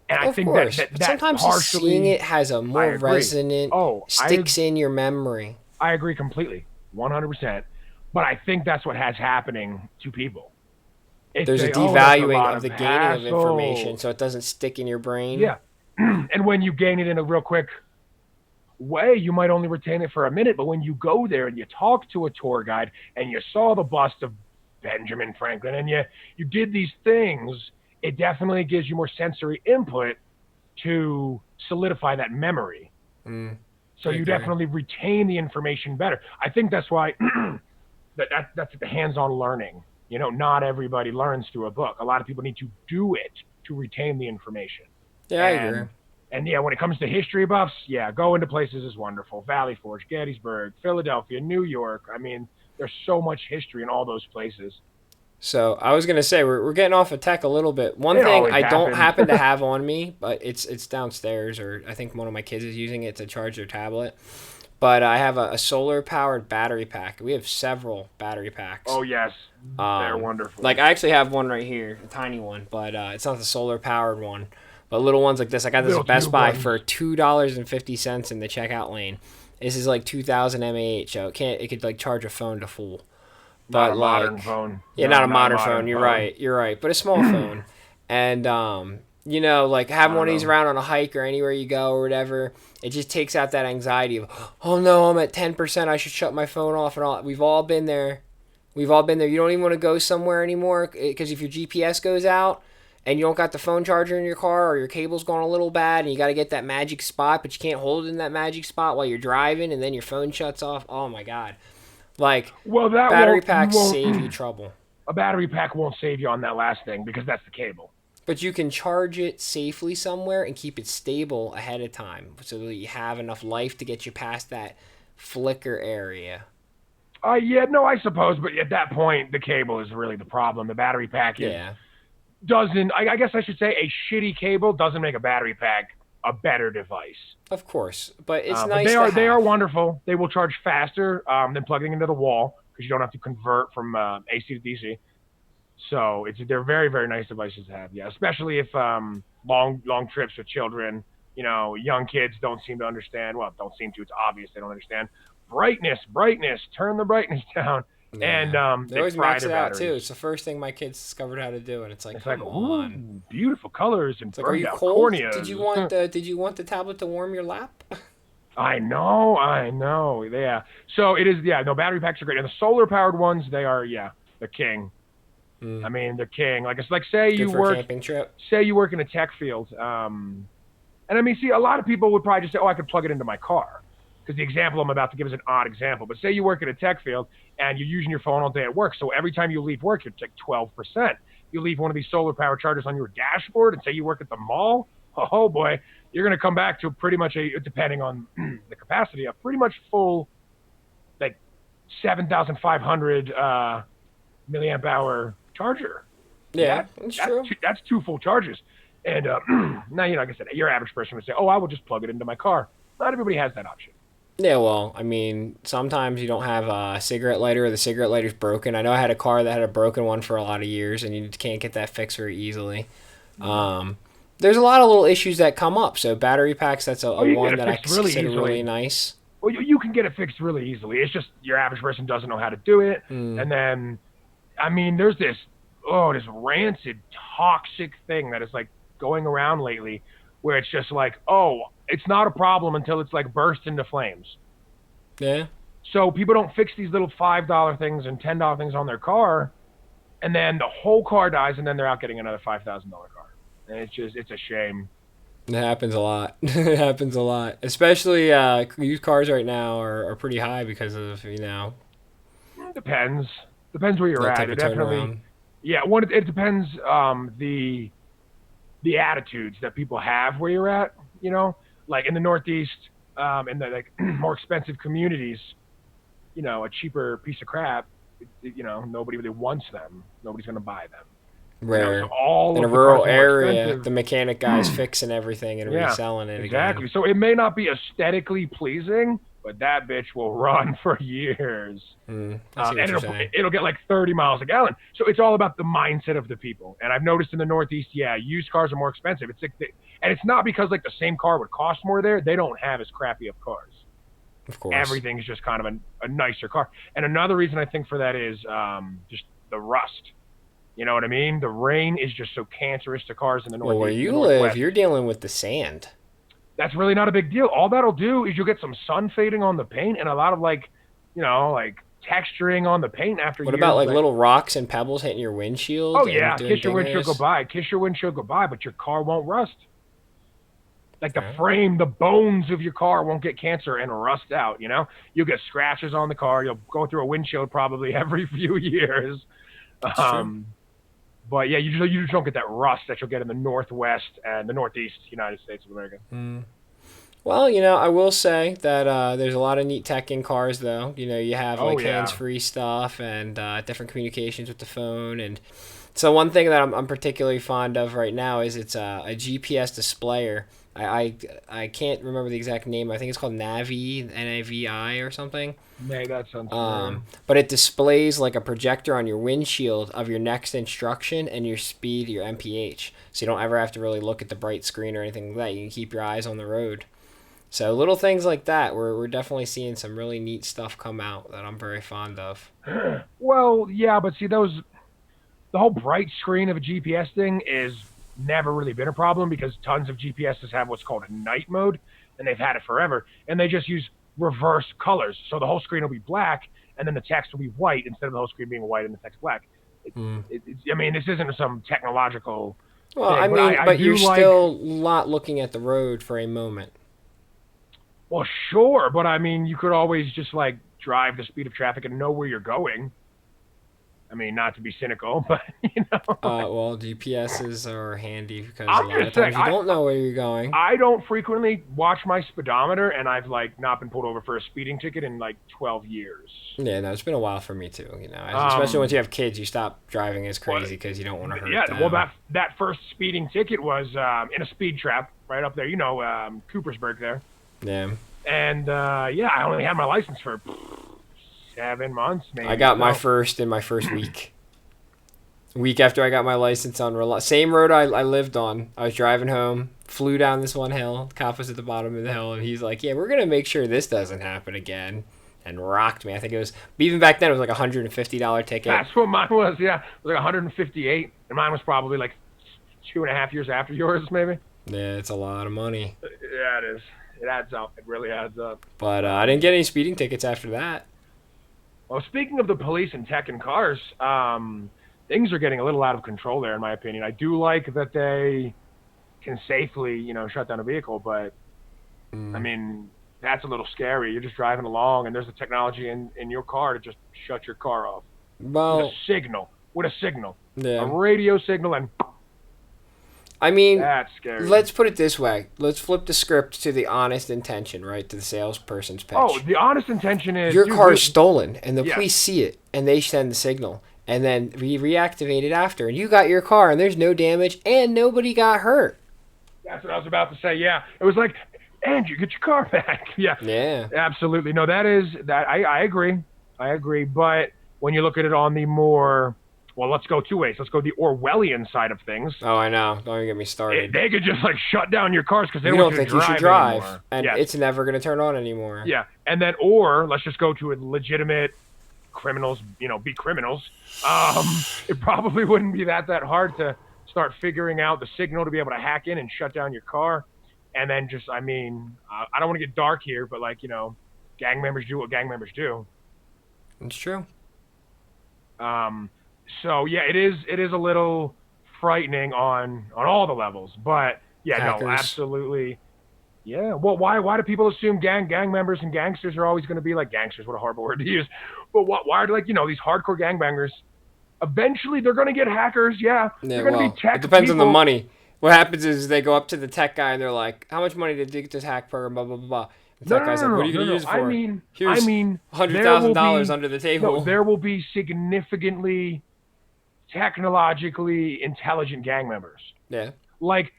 And I Of think that course, that, but that sometimes just seeing partially, it has a I more agree. resonant, Oh, sticks in your memory. I agree completely, 100%. But I think that's what has happening to people. It's There's a that's a devaluing lot of of the gaining of information hassle. so it doesn't stick in your brain. Yeah. And when you gain it in a real quick way, you might only retain it for a minute. But when you go there and you talk to a tour guide and you saw the bust of Benjamin Franklin and you did these things, it definitely gives you more sensory input to solidify that memory. Mm, So I you agree. definitely retain the information better. I think that's why that's the hands-on learning. Not everybody learns through a book. A lot of people need to do it to retain the information. Yeah, I agree. And yeah, when it comes to history buffs, yeah, going to places is wonderful. Valley Forge, Gettysburg, Philadelphia, New York. I mean, there's so much history in all those places. So I was gonna say we're getting off of tech a little bit. One It thing always I don't happens. happen to have on me, but it's downstairs, or I think one of my kids is using it to charge their tablet. But I have a solar powered battery pack. We have several battery packs. Oh yes, they're Like wonderful. I actually have one right here, a tiny one, but it's not the solar powered one. But little ones like this, I got this Little at Best tube Buy ones. for $2.50 in the checkout lane. This is like 2,000 mAh, so it could like charge a phone to full. Not But a modern like, phone. yeah, No, not a not a modern modern phone. You're phone. right. You're right. But a small phone, and like having I one don't of these know. around on a hike or anywhere you go or whatever, it just takes out that anxiety of, oh no, I'm at 10%. I should shut my phone off and all. We've all been there. We've all been there. You don't even want to go somewhere anymore because if your GPS goes out and you don't got the phone charger in your car or your cable's gone a little bad and you got to get that magic spot, but you can't hold it in that magic spot while you're driving and then your phone shuts off. Oh my God. Like, Well, that battery won't. You packs won't. save you trouble. A battery pack won't save you on that last thing because that's the cable. But you can charge it safely somewhere and keep it stable ahead of time so that you have enough life to get you past that flicker area. Yeah, no, I suppose, but at that point, the cable is really the problem. The battery pack is Yeah, doesn't. I guess I should say a shitty cable doesn't make a battery pack a better device. of course. But it's But nice to they are have. wonderful. They will charge faster than plugging into the wall because you don't have to convert from AC to DC. So they're very very nice devices to have. Yeah, especially if long trips with children. Young kids don't seem to understand. Well, don't seem to. It's obvious they don't understand. Brightness. Turn the brightness down, and Yeah. They they always fry max their it out batteries. too. It's the first thing my kids discovered how to do, and it's like, It's like, come on. ooh, beautiful colors and It's like, are burned you out cold? Did you want corneas. the tablet to warm your lap? I know. Yeah. So it is. Yeah. No, battery packs are great, and the solar powered ones, they are. Yeah, the king. I Mm, mean, the king. Like it's like good for a camping trip. say you work in a tech field. And I mean, see, a lot of people would probably just say, "Oh, I could plug it into my car," because the example I'm about to give is an odd example. But say you work in a tech field and you're using your phone all day at work, so every time you leave work, it's like 12%. you leave one of these solar power chargers on your dashboard and say you work at the mall, oh boy, you're going to come back to pretty much depending on the capacity, a pretty much full, like 7,500 milliamp hour charger. Yeah, That it's true. that's two full charges. And now, like I said, your average person would say, "Oh, I will just plug it into my car." Not everybody has that option. Yeah, well, I mean, sometimes you don't have a cigarette lighter or the cigarette lighter's broken. I know I had a car that had a broken one for a lot of years, and you can't get that fixed very easily. Um, there's a lot of little issues that come up. So battery packs, that's Oh, a you can get one it that I fixed really consider really easily. nice. Well, you can get it fixed really easily. It's just your average person doesn't know how to do it. Mm, And then, I mean, there's this rancid, toxic thing that is like going around lately, where it's just like, oh, it's not a problem until it's like burst into flames. yeah, So people don't fix these little $5 things and $10 things on their car, and then the whole car dies, and then they're out getting another $5,000 car. And it's a shame. it happens a lot. It happens a lot. Especially used cars right now are pretty high because of, Depends where you're that at. type It of definitely, turnaround. yeah. It depends the attitudes that people have where you're at. Like in the Northeast, in the like more expensive communities, a cheaper piece of crap, nobody really wants them. Nobody's gonna buy them. So Rare. all In a of the cars rural are more area, expensive. the mechanic guy's fixing everything and Yeah, reselling it again. exactly. So it may not be aesthetically pleasing, but that bitch will run for years. I see what And you're it'll saying. it'll get like 30 miles a gallon. So it's all about the mindset of the people. And I've noticed in the Northeast, yeah, used cars are more expensive. It's like, and it's not because like the same car would cost more there. They don't have as crappy of cars. Of course. Everything's just kind of a nicer car. And another reason I think for that is just the rust. You know what I mean? The rain is just so cancerous to cars in the Well, where Northeast, the you live, Northwest. you're dealing with the sand. That's really not a big deal. All that'll do is you'll get some sun fading on the paint and a lot of like texturing on the paint after What about years. like Like, little rocks and pebbles hitting your oh windshield and yeah, doing dingers? kiss your windshield goodbye, but your car won't rust. Like the Okay. frame, the bones of your car won't get cancer and rust out. You'll get scratches on the car. You'll go through a windshield probably every few years. It's true. Um, but yeah, you just don't get that rust that you'll get in the Northwest and the Northeast United States of America. Well, I will say that there's a lot of neat tech in cars, though. You have Oh like yeah. hands-free stuff and different communications with the phone. And so one thing that I'm particularly fond of right now is it's a GPS displayer. I can't remember the exact name. I think it's called Navi, Navi or something. Nay, that sounds familiar. But it displays like a projector on your windshield of your next instruction and your speed, your MPH. So you don't ever have to really look at the bright screen or anything like that. You can keep your eyes on the road. So little things like that, we're definitely seeing some really neat stuff come out that I'm very fond of. Well, yeah, but see, the whole bright screen of a GPS thing is never really been a problem because tons of GPSs have what's called a night mode, and they've had it forever, and they just use reverse colors, so the whole screen will be black, and then the text will be white instead of the whole screen being white and the text black. I mean, this isn't some technological Well, I thing, but mean, I but you're do like. still not looking at the road for a moment. Well, sure, but I mean, you could always just like drive the speed of traffic and know where you're going. I mean, not to be cynical, but like, Well, GPSs are handy because a I'm lot of just saying, times you don't know where you're going. I don't frequently watch my speedometer, and I've like not been pulled over for a speeding ticket in like 12 years. Yeah, no, it's been a while for me too. Especially once Um, you have kids, you stop driving as well, crazy because you don't want to hurt yeah, well them. that first speeding ticket was in a speed trap right up there, Coopersburg there, Yeah, and yeah, I only had my license for 7 months I maybe. got my So first in my first week. Week after I got my license on same road I lived on. I was driving home, flew down this one hill. The cop was at the bottom of the hill, and he's like, "Yeah, we're gonna make sure this doesn't happen again," and rocked me. I think it was even back then it was like $150 ticket. that's what mine was. Yeah, it was like 158, and mine was probably like 2.5 years after yours, maybe. Yeah, it's a lot of money. Yeah, it is. It adds up. It really adds up. But I didn't Um, get any speeding tickets after that. well, speaking of the police and tech and cars, things are getting a little out of control there, in my opinion. I do like that they can safely, shut down a vehicle, but I Mm. mean, that's a little scary. You're just driving along, and there's the technology in your car to just shut your car off with a Well, signal. With a signal. A Yeah. radio signal, and I mean, that's scary. let's put it this way. Let's flip the script to the honest intention, right? To the salesperson's Oh, pitch. the honest intention is, Your dude, car is stolen, and the yes. police see it, and they send the signal, and then we reactivate it after, and you got your car, and there's no damage, and nobody got hurt. That's what I was about to say. Yeah, it was like, Andrew, get your car back. Yeah, Yeah. absolutely. No, that is that. I agree. I agree. But when you look at it on the more, well, let's go two ways. Let's go the Orwellian side of things. Oh, I know. Don't even get me started. They could just like shut down your cars because they You don't want don't you to think you should drive drive, anymore. and Yes. it's never going to turn on anymore. Yeah, and then or let's just go to a legitimate criminals. Be criminals. It probably wouldn't be that hard to start figuring out the signal to be able to hack in and shut down your car, and then just I don't want to get dark here, but gang members do what gang members do. It's true. Um, so yeah, it is a little frightening on all the levels, but yeah, no, Hackers. absolutely. Yeah. Well, why do people assume gang members and gangsters are always going to be like gangsters? What a horrible word to use. But why are these hardcore gangbangers? Eventually, they're going to get hackers. Yeah, Yeah, they're going to be well, it tech depends on the people. money. What happens is they go up to the tech guy and they're like, "How much money did you get this hack program?" Blah blah blah. Blah. The No, tech no, guy's no, like, no, "What are no, you no, gonna no. use it I for?" mean, I Here's mean, hundred there thousand will dollars be under the no, table. there will be significantly technologically intelligent gang members. Yeah, Like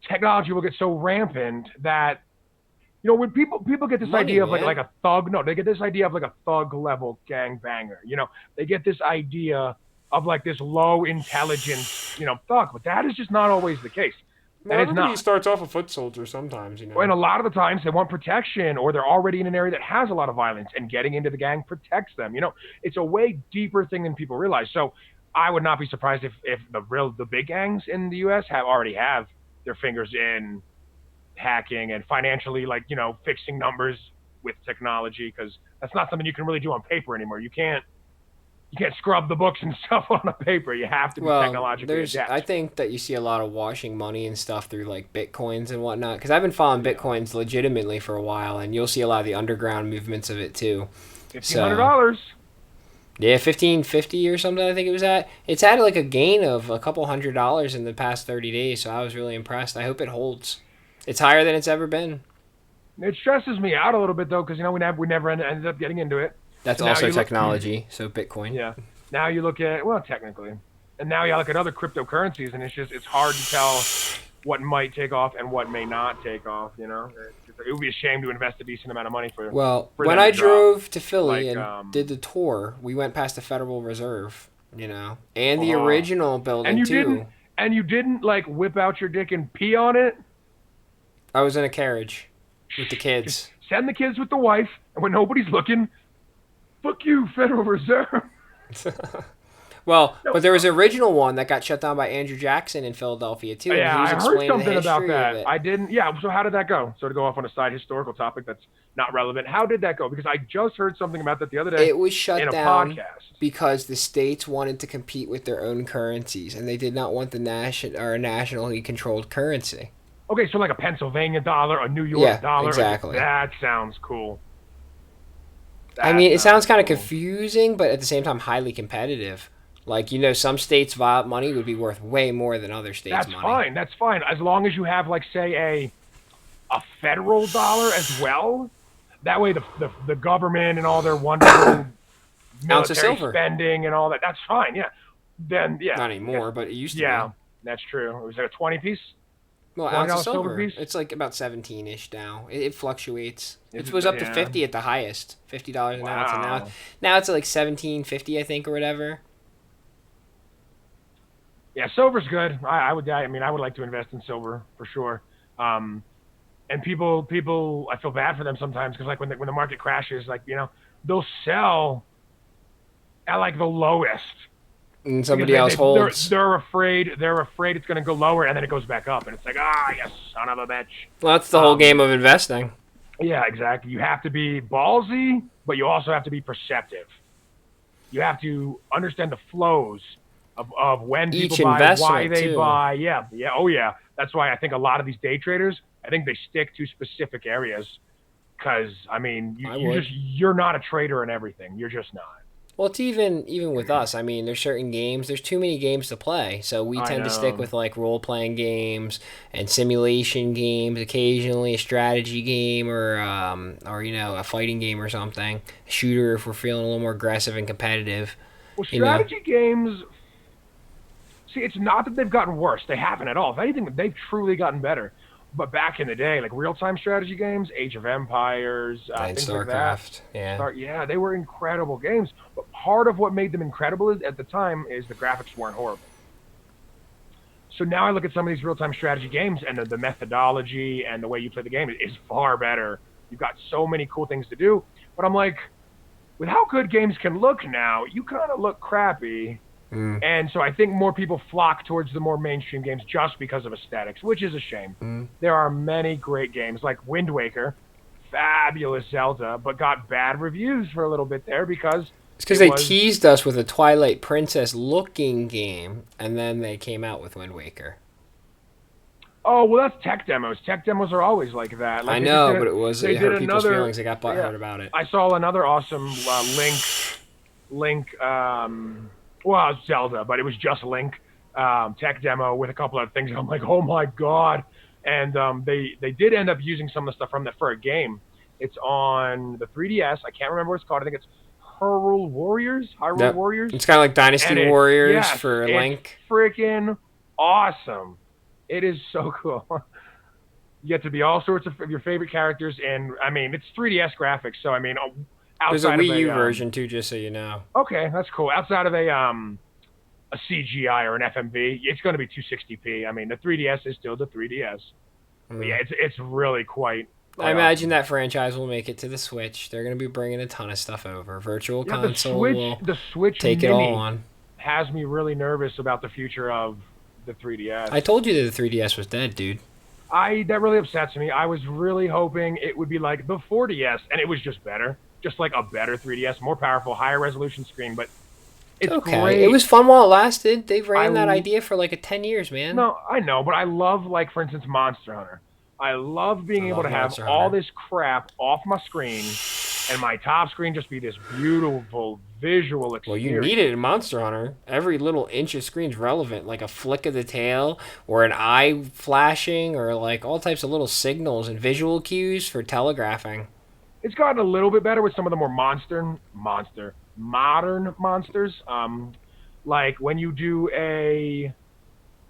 technology will get so rampant that when people get this money, idea of like man. a thug, no, they get this idea of like a thug level gang banger. They get this idea of like this low intelligence, thug, but that is just not always the case. That Well, is everybody not. starts off a foot soldier sometimes, And a lot of the times they want protection or they're already in an area that has a lot of violence and getting into the gang protects them. It's a way deeper thing than people realize. So I would not be surprised if the big gangs in the US already have their fingers in hacking and financially fixing numbers with technology because that's not something you can really do on paper anymore. You can't scrub the books and stuff on a paper. You have to be Well, technologically I adept. think that you see a lot of washing money and stuff through like bitcoins and whatnot. Because I've been following Yeah. bitcoins legitimately for a while, and you'll see a lot of the underground movements of it too. Fifteen hundred So dollars. yeah, 1550 or something. I think it was at. It's had like a gain of a couple $100 in the past 30 days. So I was really impressed. I hope it holds. It's higher than it's ever been. It stresses me out a little bit though, because we never ended up getting into it. That's So now also you look, technology. So Bitcoin. yeah. Now you look at technically, and now you look at other cryptocurrencies, and it's hard to tell what might take off and what may not take off. It would be a shame to invest a decent amount of money for Well, for when them I to drop. drove to Philly Like, and did the tour, we went past the Federal Reserve, and the oh, original and building you didn't too. and you didn't like whip out your dick and pee on it. I was in a carriage with the Just kids. send the kids with the wife, and when nobody's looking, fuck you, Federal Reserve. Well, No, but there was an original one that got shut down by Andrew Jackson in Philadelphia too, and yeah, he was I heard explaining the something about history of that. it. I didn't. Yeah, so how did that go? So to go off on a side historical topic that's not relevant, how did that go? Because I just heard something about that the other day It was in shut a down podcast. because the states wanted to compete with their own currencies, and they did not want the nationally controlled currency. Okay, so like a Pennsylvania dollar, a New York Yeah, dollar. exactly. That sounds cool. I That mean, it sounds sounds kind of cool. confusing, but at the same time, highly competitive. Like, some states' money would be worth way more than other states' That's money. fine. That's fine as long as you have like say a federal dollar as well. That way the government and all their wonderful Ounce of military silver. spending and all that. That's fine. Yeah. Then yeah, Not anymore, but it used to be. yeah, that's true. It was like a 20 piece, Well, ounce of $20 silver silver. piece. It's like about 17-ish now. It fluctuates. Is It it? was up to Yeah. 50 at the highest. $50 an ounce, and now Wow. now it's like 17.50, I think, or whatever. Yeah, silver's good. I would like to invest in silver for sure. And people, I feel bad for them sometimes because like when the market crashes, like they'll sell at like the lowest And because somebody else they're holds. they're afraid it's going to go lower and then it goes back up and it's like you son of a bitch. Well, that's the whole Um, game of investing. yeah, exactly. You have to be ballsy, but you also have to be perceptive. You have to understand the flows of when people Each buy, why investment, they too. buy. Yeah, yeah, oh yeah. That's why I think a lot of these day traders, I think they stick to specific areas because I mean, I you would. you're not a trader in everything. You're just not. Well, it's even with us. I mean, there's certain games. There's too many games to play, so we I tend to stick know. with like role playing games and simulation games. Occasionally, a strategy game or a fighting game or something. A shooter if we're feeling a little more aggressive and competitive. Well, You know. strategy games. See, it's not that they've gotten worse. They haven't at all. If anything, they've truly gotten better. But back in the day, like real-time strategy games, Age of Empires, And things like that. StarCraft. Yeah. Yeah, they were incredible games. But part of what made them incredible at the time is the graphics weren't horrible. So now I look at some of these real-time strategy games, and the methodology and the way you play the game is far better. You've got so many cool things to do. But I'm like, with how good games can look now, you kind of look crappy. Mm. And so I think more people flock towards the more mainstream games just because of aesthetics, which is a shame. Mm. There are many great games like Wind Waker, fabulous Zelda, but got bad reviews for a little bit there because It's because it they was, teased us with a Twilight Princess looking game, and then they came out with Wind Waker. oh, well, that's tech demos. Tech demos are always like that. I Like they just know, did, but it they did hurt people's another, feelings. They got yeah. butthurt about it. I saw another awesome Link, well, it was Zelda, but it was just Link tech demo with a couple of things. And I'm like, oh my god! And they did end up using some of the stuff from that for a game. It's on the 3DS. I can't remember what it's called. I think it's Hyrule Yep. Warriors, It's kind of like Dynasty and Warriors for it's Link. freaking awesome. It is so cool. You get to be all sorts of your favorite characters, and I mean, it's 3DS graphics, so I mean, There's a outside of Wii U a version too, just so you know. okay, that's cool. Outside of a CGI or an FMV, it's going to be 260p. I mean, the 3DS is still the 3DS. But yeah, Mm. it's really quite I quite imagine awesome. that franchise will make it to the Switch. They're going to be bringing a ton of stuff over. Virtual Yeah, Console will The Switch take it all Mini on. has me really nervous about the future of the I 3DS. told you that the 3DS was dead, dude. I That really upsets me. I was really hoping it would be like the 4DS, and it was just better, just like a better 3DS, more powerful, higher resolution screen. But It's it's okay. It great. was fun while it lasted. They I ran that idea for like 10 years, man. No, I know, but I love, like, for instance, Monster Hunter. I love I being able love to have Monster all Hunter. this crap off my screen and my top screen just be this beautiful visual Well, you need experience. it in Monster Hunter. Every little inch of screen's relevant, like a flick of the tail, or an eye flashing, or like all types of little signals and visual cues for telegraphing. It's gotten a little bit better with some of the more modern monsters. Like when you do a,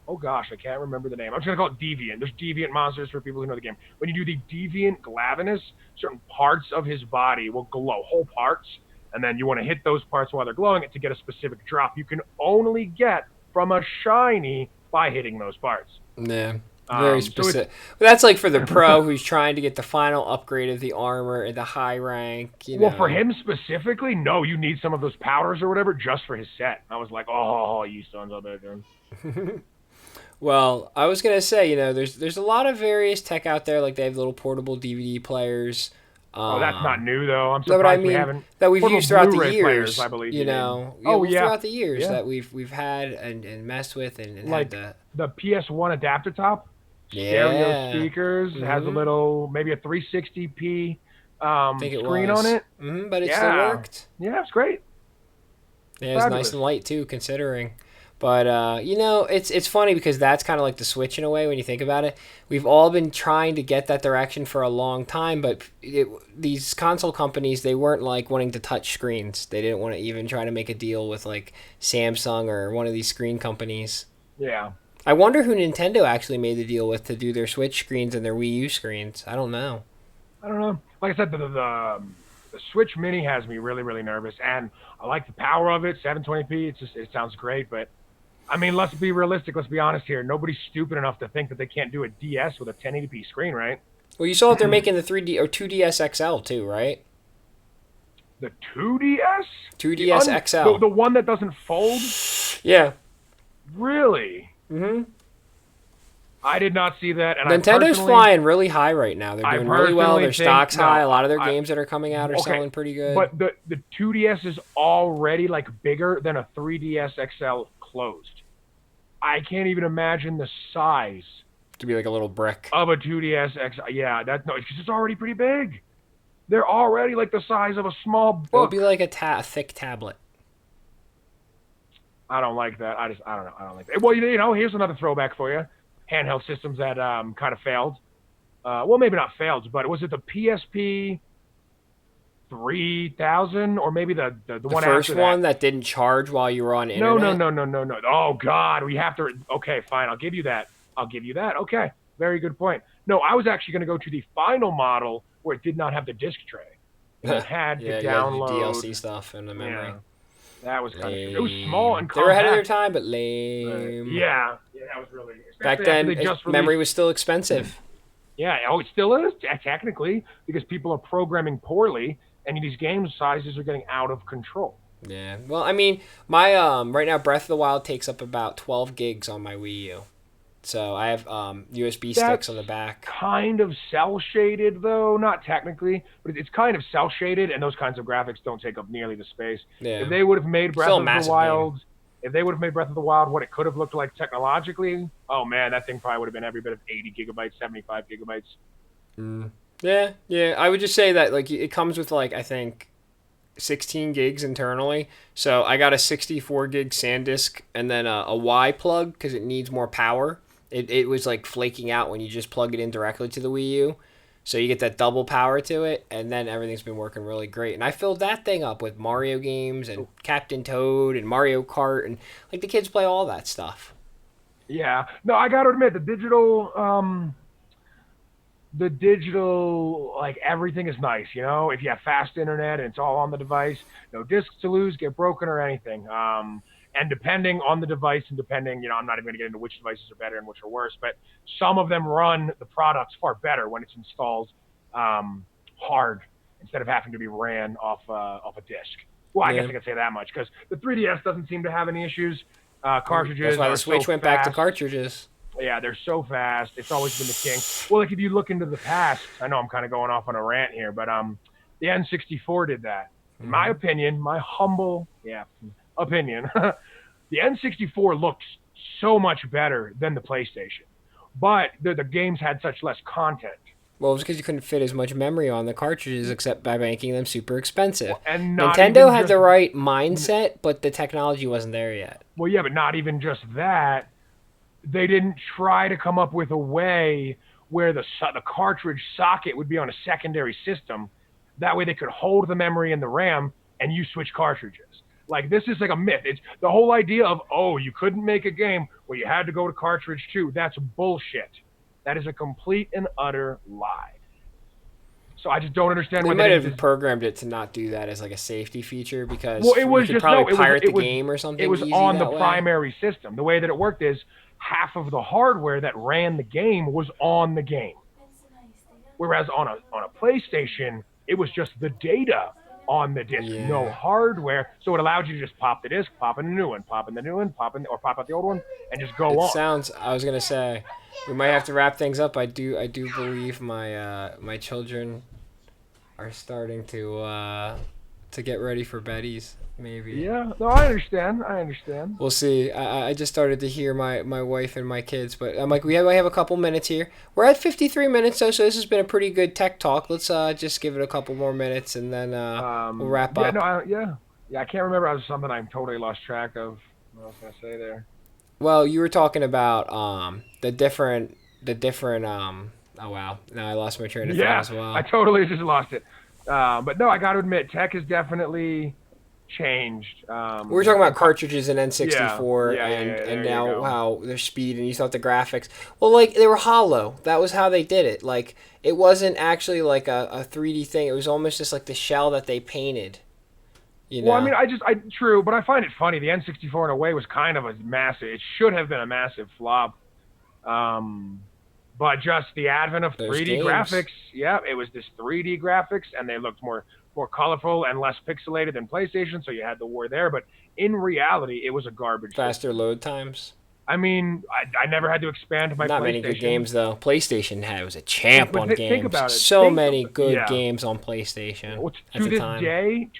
oh gosh, I can't remember the name. I'm just gonna call it Deviant. There's Deviant monsters for people who know the game. When you do the Deviant Glavenus, certain parts of his body will glow, whole parts, and then you want to hit those parts while they're glowing to get a specific drop you can only get from a shiny by hitting those parts. Yeah, very So it's specific. That's like for the pro who's trying to get the final upgrade of the armor and the high rank. You well for know. him specifically. No, you need some of those powders or whatever just for his set. I was like, oh, you sons of bitches. Well, I was gonna say, there's a lot of various tech out there. Like they have little portable DVD players. Oh, that's not Um, new though. I'm no, but I surprised we mean haven't. that we've Portable used throughout the Blu-ray players, years. I believe You you mean. know, yeah, Oh well, yeah, throughout the years yeah. that we've had and messed with and had Like the the PS1 adapter top, stereo yeah. speakers, has a Mm-hmm. little maybe a 360p I think it screen on was. it. Mm-hmm, but it still Yeah, worked. yeah, it's great. Yeah, it was nice Fabulous. and light too, considering. But it's funny because that's kind of like the Switch in a way when you think about it. We've all been trying to get that direction for a long time, but these console companies they weren't like wanting to touch screens. They didn't want to even try to make a deal with like Samsung or one of these screen companies. Yeah, I wonder who Nintendo actually made the deal with to do their Switch screens and their Wii U screens. I don't know. I don't know. Like I said, the Switch Mini has me really really nervous, and I like the power of it. 720p. It sounds great, but I mean, let's be realistic. Let's be honest here. Nobody's stupid enough to think that they can't do a DS with a 1080p screen, right? Well, you saw that they're making the 3D or 2DS XL too, right? The 2DS, 2DS the XL. one that doesn't fold. Yeah. Really, Mm-hmm. I did not see that, and Nintendo's flying really high right now. They're I doing really well. personally Their think stock's no. high. A lot of their I games that are coming out are Okay, selling pretty good. but the 2DS is already like bigger than a 3DS XL closed. I can't even imagine the size To be like a little brick. of a 2DS XL. Yeah, that's no, it's already pretty big. They're already like the size of a small It would book. be like a thick tablet. I don't like that. I don't know. I don't like that. Well, you know, here's another throwback for you. Handheld systems that kind of failed. Well, maybe not failed, but was it the PSP 3000 or maybe the The one first after that? one that didn't charge while you were on No, no, internet. no, no, no, no. Oh God, we have to. Okay, fine. I'll give you that. I'll give you that. Okay, very good point. No, I was actually going to go to the final model where it did not have the disc tray, and it had to Yeah, you had to do download. DLC stuff in the memory. Yeah, that was kind of stupid. It was small Lame. and They were ahead of their compact. time, but Right. lame. Yeah, yeah, that was really, Back especially after then, they just released. memory was still expensive. Yeah, oh, it still is technically because people are programming poorly, and these game sizes are getting out of control. Yeah. Well, I mean, my right now Breath of the Wild takes up about 12 gigs on my Wii U. So I have USB That's sticks on the back. kind of cell shaded, though, not technically, but it's kind of cell shaded, and those kinds of graphics don't take up nearly the space. If Yeah. they would have made Breath Still a of the massive game. Wild, if they would have made Breath of the Wild what it could have looked like technologically, oh man, that thing probably would have been every bit of 80 gigabytes, 75 gigabytes. Mm. Yeah, yeah. I would just say that like it comes with like I think 16 gigs internally. So I got a 64 gig SanDisk and then a Y plug because it needs more power. It was like flaking out when you just plug it in directly to the Wii U. So you get that double power to it, and then everything's been working really great. And I filled that thing up with Mario games and Captain Toad and Mario Kart, and like the kids play all that stuff. Yeah, no, I got to admit the digital, like everything is nice, you know. If you have fast internet and it's all on the device, no discs to lose, get broken or anything. And depending on the device and depending, you know, I'm not even going to get into which devices are better and which are worse, but some of them run the products far better when it's installed hard instead of having to be ran off a disc. Well, I guess Yeah, I could say that much because the 3DS doesn't seem to have any issues. that's Cartridges why the are so Switch went back to fast. cartridges. Yeah, they're so fast. It's always been the king. Well, like if you look into the past, I know I'm kind of going off on a rant here, but the N64 did that. In my Hmm. opinion, my humble opinion, the N64 looked so much better than the PlayStation, but the games had such less content, Well, it was because you couldn't fit as much memory on the cartridges except by making them super expensive. and not Nintendo even had just the right mindset, but the technology wasn't there yet. well, yeah, but not even just that. They didn't try to come up with a way where the cartridge socket would be on a secondary system. That way they could hold the memory and the RAM and you switch cartridges. Like this is like a myth. It's the whole idea of oh you couldn't make a game where you had to go to cartridge too. That's bullshit. That is a complete and utter lie. So I just don't understand They why they might didn't have just. programmed it to not do that as like a safety feature Well, because it you was could just probably no. It was pirate the it was game or it something was easy on the that way. primary system. The way that it worked is half of the hardware that ran the game was on the game. Whereas on a PlayStation, it was just the data on the disc, no Yeah. hardware. So it allowed you to just pop the disc, pop in the new one, pop in the new one, pop in or pop out the old one, and just go It on. sounds. I was gonna say, we might have to wrap things up. I do believe my children are starting to get ready for beddies. Maybe Yeah, no, I understand. I understand. we'll see. I just started to hear my wife and my kids, but I'm like I have a couple minutes here. We're at 53 minutes though, so this has been a pretty good tech talk. Let's just give it a couple more minutes and then we'll wrap Yeah, no, up. yeah. I can't remember. I was something I totally lost track of. What I was gonna say there. Well, you were talking about the different oh wow, now I lost my train of thought Yeah, as I well. totally just lost it. But no, I got to admit, tech has definitely changed. We were talking about cartridges in Yeah, N64 yeah, yeah, yeah. and There you now go. how their speed and you thought the graphics. Well, like they were hollow. That was how they did it. Like it wasn't actually like a 3D thing. It was almost just like the shell that they painted. You Well, I mean, know. I true, but I find it funny. The N64 in a way was kind of a massive. It should have been a massive flop. Um, but just the advent of Those 3D games. graphics, yeah, it was this 3D graphics, and they looked more colorful and less pixelated than PlayStation. So you had the war there. But in reality, it was a garbage system. Faster load times. I mean, I never had to expand my Not many good PlayStation. games though. PlayStation was a champ But on think games. about it. So many good Yeah. games on PlayStation Well, at the time.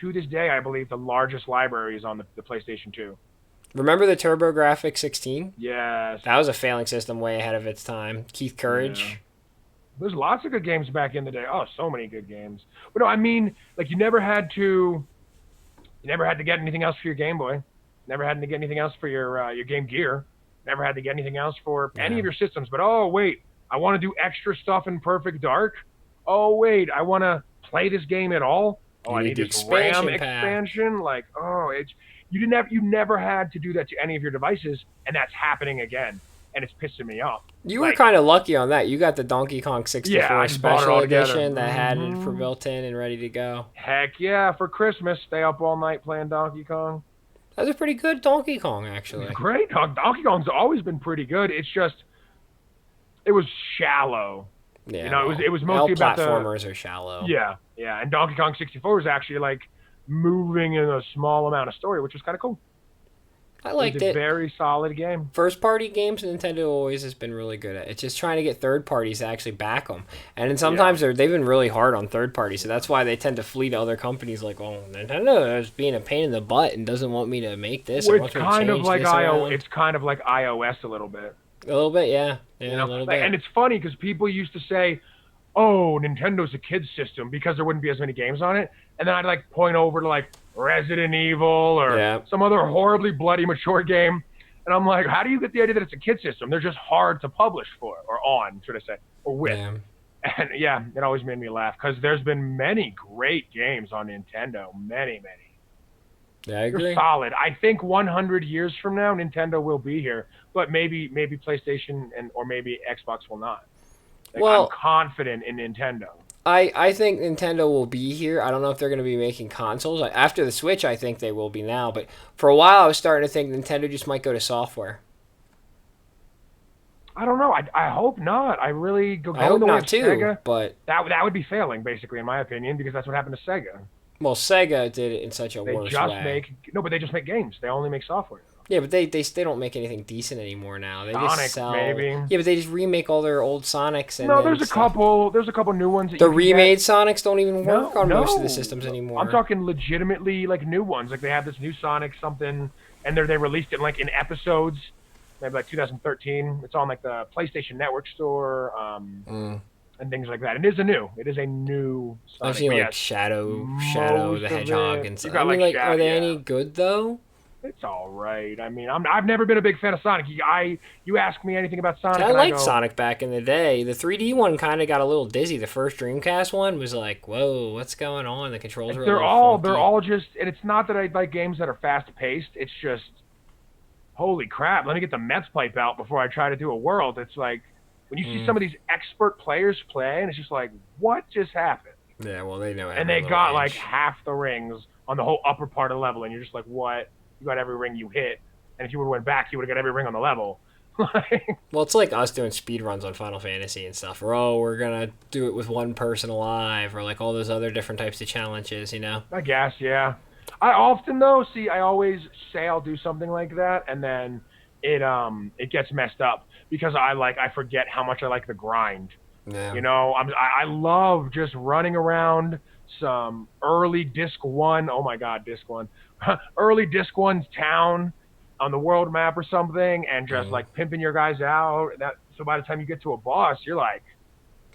to this day, I believe the largest library is on the PlayStation 2. Remember the TurboGrafx 16? Yes. That was a failing system way ahead of its time. Keith Yeah. Courage. There's lots of good games back in the day. Oh, so many good games. But no, I mean, like you never had to get anything else for your Game Boy. Never had to get anything else for your Game Gear. Never had to get anything else for any Yeah. of your systems. But oh wait, I want to do extra stuff in Perfect Dark. Oh wait, I want to play this game at all. Oh, You I need need the this RAM expansion pack. expansion. Like, oh, it's you never had to do that to any of your devices, and that's happening again, and it's pissing me off. You were Like, kind of lucky on that. You got the Donkey Kong yeah, I 64 just bought it special all together. edition that had it for built in and ready to go. Heck yeah, for Christmas, stay up all night playing Donkey Kong. That's a pretty good Donkey Kong, It was actually. great. Donkey Kong's always been pretty good. It's just it was shallow. You Yeah, know, well, it was all mostly about the platformers are shallow. yeah. And Donkey Kong 64 was actually like moving in a small amount of story, which was kind of cool. I It was a liked it. very solid game. First party games, Nintendo always has been really good at. It's just trying to get third parties to actually back them. And then Yeah. sometimes they've been really hard on third parties, so that's why they tend to flee to other companies like, oh, Nintendo is being a pain in the butt and doesn't want me to make this or Well, wants me to change this around. It's kind of like iOS a little bit. A little bit, yeah. You Yeah, a know, little like, bit. and it's funny because people used to say, "Oh, Nintendo's a kids system" because there wouldn't be as many games on it, and then I'd like point over to like Resident Evil or Yeah. some other horribly bloody mature game, and I'm like, "How do you get the idea that it's a kid system? They're just hard to publish for or on, should I say, or with." Yeah. And yeah, it always made me laugh because there's been many great games on Nintendo, many, many. Yeah, I They're agree. solid. I think 100 years from now, Nintendo will be here, but maybe PlayStation and or maybe Xbox will not. Like I'm Well, confident in Nintendo. I think Nintendo will be here. I don't know if they're going to be making consoles. Like, after the Switch, I think they will be now. But for a while, I was starting to think Nintendo just might go to software. I don't know. I hope not. I really I going hope the way of not too, Sega. but That would be failing, basically, in my opinion, because that's what happened to Sega. well, Sega did it in such a They worse just way. make no, but they just make games. They only make software. Yeah, but they don't make anything decent anymore now. They just Sonic, sell. maybe. Yeah, but they just remake all their old Sonics and No, then stuff. there's a couple new ones that The you can get. remade Sonics don't even work No, on most of the no. systems I'm anymore. talking legitimately like new ones. Like they have this new Sonic something, and they released it like in episodes, maybe like 2013. It's on like the PlayStation Network store, Mm. and things like that. It is a new I've Sonic. seen But like yes, Shadow the most of Hedgehog it. and You stuff. I got mean, like like, are Shadow, they yeah. any good though? It's all right. I mean, I've never been a big fan of Sonic. You ask me anything about Sonic, I and I liked go, Sonic back in the day. The 3D one kind of got a little dizzy. The first Dreamcast one was like, whoa, what's going on? The controls were a little they're funky. all just, and it's not that I like games that are fast paced. It's just holy crap, let me get the Mets pipe out before I try to do a world. It's like when you see Mm. some of these expert players play, and it's just like, what just happened? Yeah, well, they know And every they little got like inch. half the rings on the whole upper part of the level, and you're just like, what? You got every ring you hit, and if you would have went back, you would have got every ring on the level. Like, Well, it's like us doing speed runs on Final Fantasy and stuff. Or, oh, we're going to do it with one person alive, or like all those other different types of challenges, you know? I guess, yeah. I often though, see, I always say I'll do something like that, and then it gets messed up because I forget how much I like the grind. Yeah. You know, I love just running around some early disc one. Oh my God, disc one, early disc one's town on the world map or something, and just Mm. like pimping your guys out. That so by the time you get to a boss,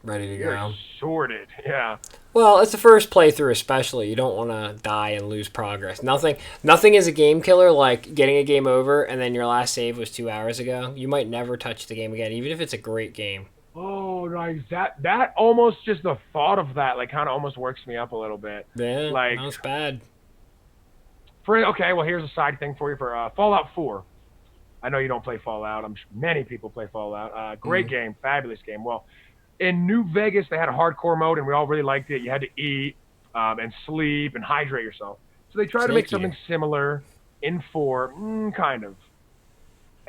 Ready to you're go. sorted. Yeah. Well, it's the first playthrough, especially. You don't want to die and lose progress. Nothing is a game killer like getting a game over and then your last save was 2 hours ago. You might never touch the game again, even if it's a great game. Oh, nice. That almost just the thought of that like kind of almost works me up a little bit. Yeah, Like no, it's bad. okay, well here's a side thing for you for Fallout 4. I know you don't play Fallout. I'm sure many people play Fallout. Great Mm. game, fabulous game. Well, in New Vegas they had a hardcore mode and we all really liked it. You had to eat and sleep and hydrate yourself. So they tried to make Snake something eater. similar in 4, kind of.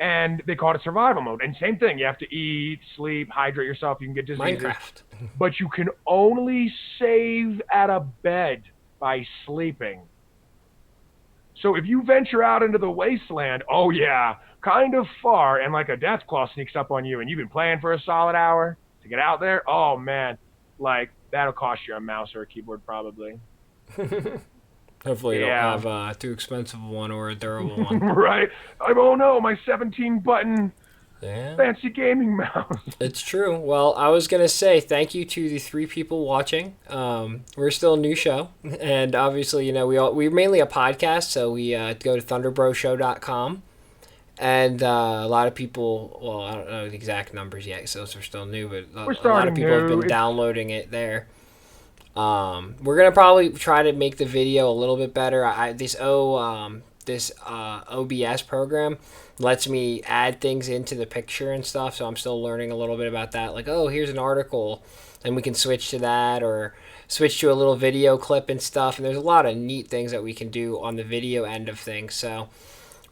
And they called it survival mode. And same thing, you have to eat, sleep, hydrate yourself. You can get diseases, Minecraft. but you can only save at a bed by sleeping. So if you venture out into the wasteland, oh yeah, kind of far, and like a death claw sneaks up on you, and you've been playing for a solid hour to get out there, oh man, like that'll cost you a mouse or a keyboard probably. Hopefully you don't Yeah. have a too expensive one or a durable one. Right? Like, oh no, my 17 button Yeah. Fancy gaming mouse. It's true. Well, I was gonna say thank you to the 3 people watching. We're still a new show, and obviously, we're mainly a podcast, so we go to thunderbroshow.com, and a lot of people. Well, I don't know the exact numbers yet, so those are still new, but We're a lot of starting people have new. been It's downloading it there. We're gonna probably try to make the video a little bit better. This OBS program lets me add things into the picture and stuff, so I'm still learning a little bit about that. Like, oh, here's an article, and we can switch to that or switch to a little video clip and stuff. And there's a lot of neat things that we can do on the video end of things. So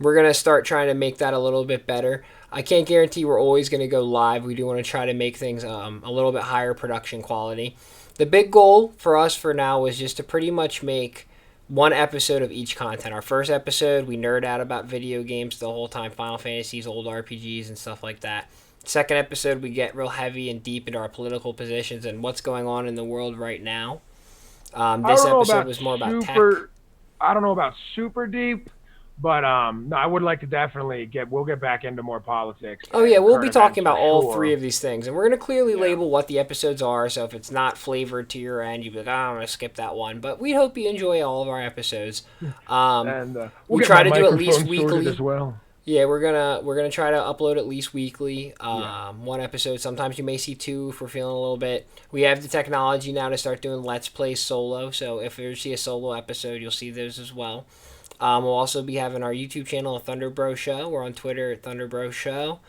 we're gonna start trying to make that a little bit better. I can't guarantee we're always gonna go live. We do want to try to make things a little bit higher production quality. The big goal for us for now was just to pretty much make one episode of each content. Our first episode, we nerd out about video games the whole time, Final Fantasies, old RPGs, and stuff like that. Second episode, we get real heavy and deep into our political positions and what's going on in the world right now. I This don't know episode about was more about tech. super. I don't know about super deep, but no, I would like to definitely get. We'll get back into more politics. Oh yeah, And we'll be current events talking for about all sure. 3 of these things, and we're gonna clearly Yeah. label what the episodes are. So if it's not flavored to your end, you'll be like, oh, I'm gonna skip that one. But we hope you enjoy all of our episodes. And we'll We get try my to do at least microphone sorted weekly. as well. Yeah, we're gonna try to upload at least weekly. Yeah. One episode. Sometimes you may see 2 if we're feeling a little bit. We have the technology now to start doing Let's Play solo. So if you see a solo episode, you'll see those as well. We'll also be having our YouTube channel, Thunder Bro Show. We're on Twitter at Thunder Bro Show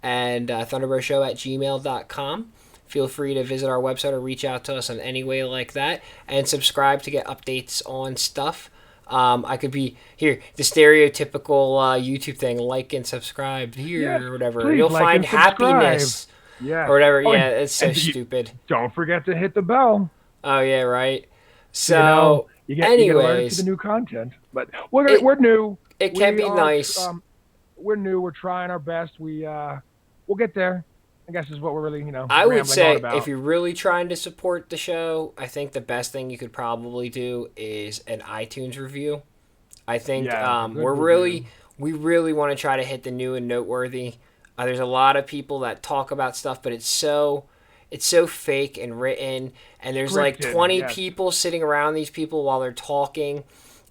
and thunderbroshow at gmail.com. Feel free to visit our website or reach out to us in any way like that. And subscribe to get updates on stuff. I could be here, the stereotypical YouTube thing, like and subscribe here Yes, or whatever. please You'll like find and subscribe. happiness Yeah. or whatever. Oh, Yeah, it's so and stupid. don't forget to hit the bell. Oh, yeah, right. You know, So, you get alerted to anyways, the new content. But we're it, we're new. it can We be are, nice. we're new. We're trying our best. We'll get there. I guess is what we're really I would rambling on say about. if you're really trying to support the show, I think the best thing you could probably do is an iTunes review. I think Yeah, a good we really want to try to hit the new and noteworthy. There's a lot of people that talk about stuff, but it's so fake and written, and there's like Scripted, 20 yes. people sitting around these people while they're talking,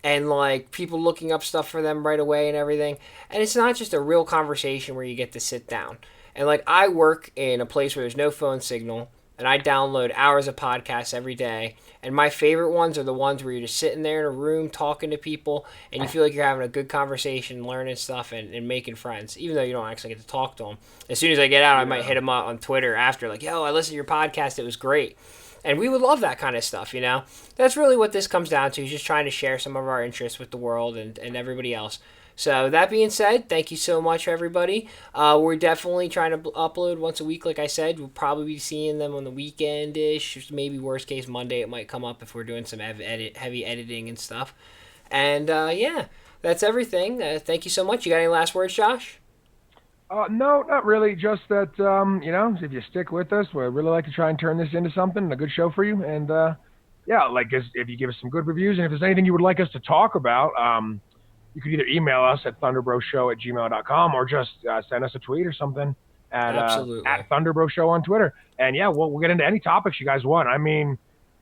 and like people looking up stuff for them right away and everything. And it's not just a real conversation where you get to sit down. And like I work in a place where there's no phone signal, and I download hours of podcasts every day. And my favorite ones are the ones where you're just sitting there in a room talking to people, and you feel like you're having a good conversation, learning stuff, and making friends, even though you don't actually get to talk to them. As soon as I get out, I might hit them up on Twitter after, like, yo, I listened to your podcast. It was great. And we would love that kind of stuff, you know? That's really what this comes down to, is just trying to share some of our interests with the world and everybody else. So that being said, thank you so much, everybody. We're definitely trying to upload once a week, like I said. We'll probably be seeing them on the weekend-ish. Maybe worst case Monday it might come up if we're doing some heavy editing and stuff. And yeah, that's everything. Thank you so much. You got any last words, Josh? No, not really. Just that if you stick with us, we'd really like to try and turn this into something, a good show for you. And yeah, like if you give us some good reviews, and if there's anything you would like us to talk about, you could either email us at thunderbroshow@gmail.com or just send us a tweet or something Absolutely. at thunderbroshow on Twitter. And yeah, we'll get into any topics you guys want. I mean,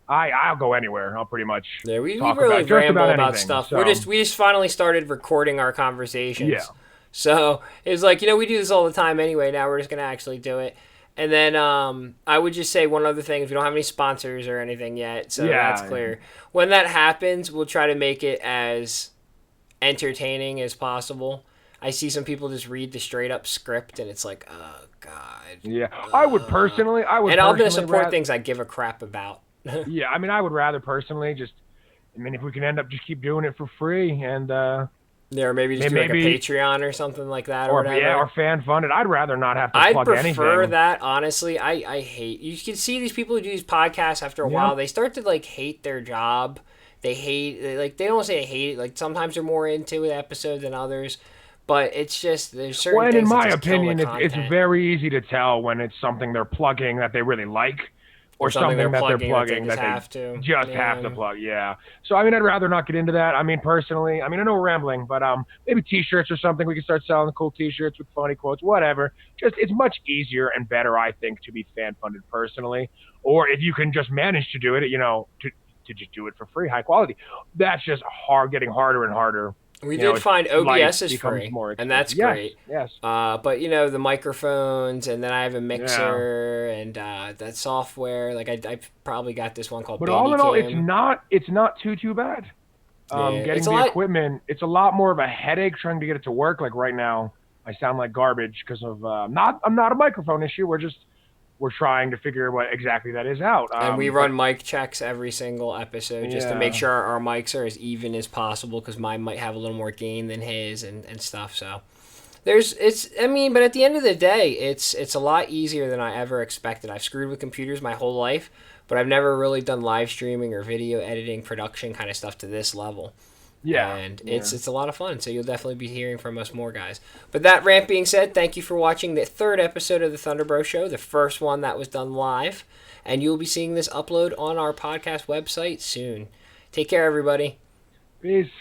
I'll go anywhere. I'll pretty much Yeah, we talk really about just ramble about about anything. stuff. So, We just finally started recording our conversations. Yeah. So it was like, we do this all the time anyway. Now we're just gonna actually do it. And then I would just say one other thing: if we don't have any sponsors or anything yet, so Yeah. that's clear. When that happens, we'll try to make it as entertaining as possible. I see some people just read the straight up script, and it's like, oh god. yeah, I would personally, And I'm gonna personally support ra- things I give a crap about. Yeah, I mean, I would rather personally just. I mean, if we can end up just keep doing it for free and Yeah, or maybe just do like a maybe- Patreon or something like that, or or whatever. yeah, or fan funded, I'd rather not have to I'd plug prefer anything. that, honestly. I hate, you can see these people who do these podcasts after a Yeah. while, they start to like hate their job. They don't say they hate it, like sometimes they're more into the episode than others, but it's just, there's certain Well, and things in that my just kill the opinion, it's content. very easy to tell when it's something they're plugging that they really like, or or something they're something that they're plugging that they plugging just that they have to. just have to Yeah. plug. Yeah. So I mean, I'd rather not get into that. I mean, personally, I mean, I know we're rambling, but maybe T-shirts or something. We can start selling cool T-shirts with funny quotes, whatever. Just it's much easier and better, I think, to be fan funded personally. Or if you can just manage to do it, to just do it for free, high quality. That's just getting harder and harder. We You know, did as find life OBS is becomes free, more and expensive. that's Yes, great. yes, But the microphones, and then I have a yeah. mixer and that software. Like I probably got this one called But all in all, Bandicam. it's not too bad. Yeah, it's Getting a the lot. equipment, it's a lot more of a headache trying to get it to work. Like right now, I sound like garbage because of I'm not a microphone issue. We're trying to figure what exactly that is out. And we But run mic checks every single episode just to make yeah, sure our mics are as even as possible because mine might have a little more gain than his and stuff. So but at the end of the day, it's a lot easier than I ever expected. I've screwed with computers my whole life, but I've never really done live streaming or video editing, production kind of stuff to this level. yeah, And yeah. it's a lot of fun. So you'll definitely be hearing from us more, guys. But that rant being said, thank you for watching the third episode of the Thunderbro Show, the first one that was done live, and you'll be seeing this upload on our podcast website soon. Take care, everybody. Peace.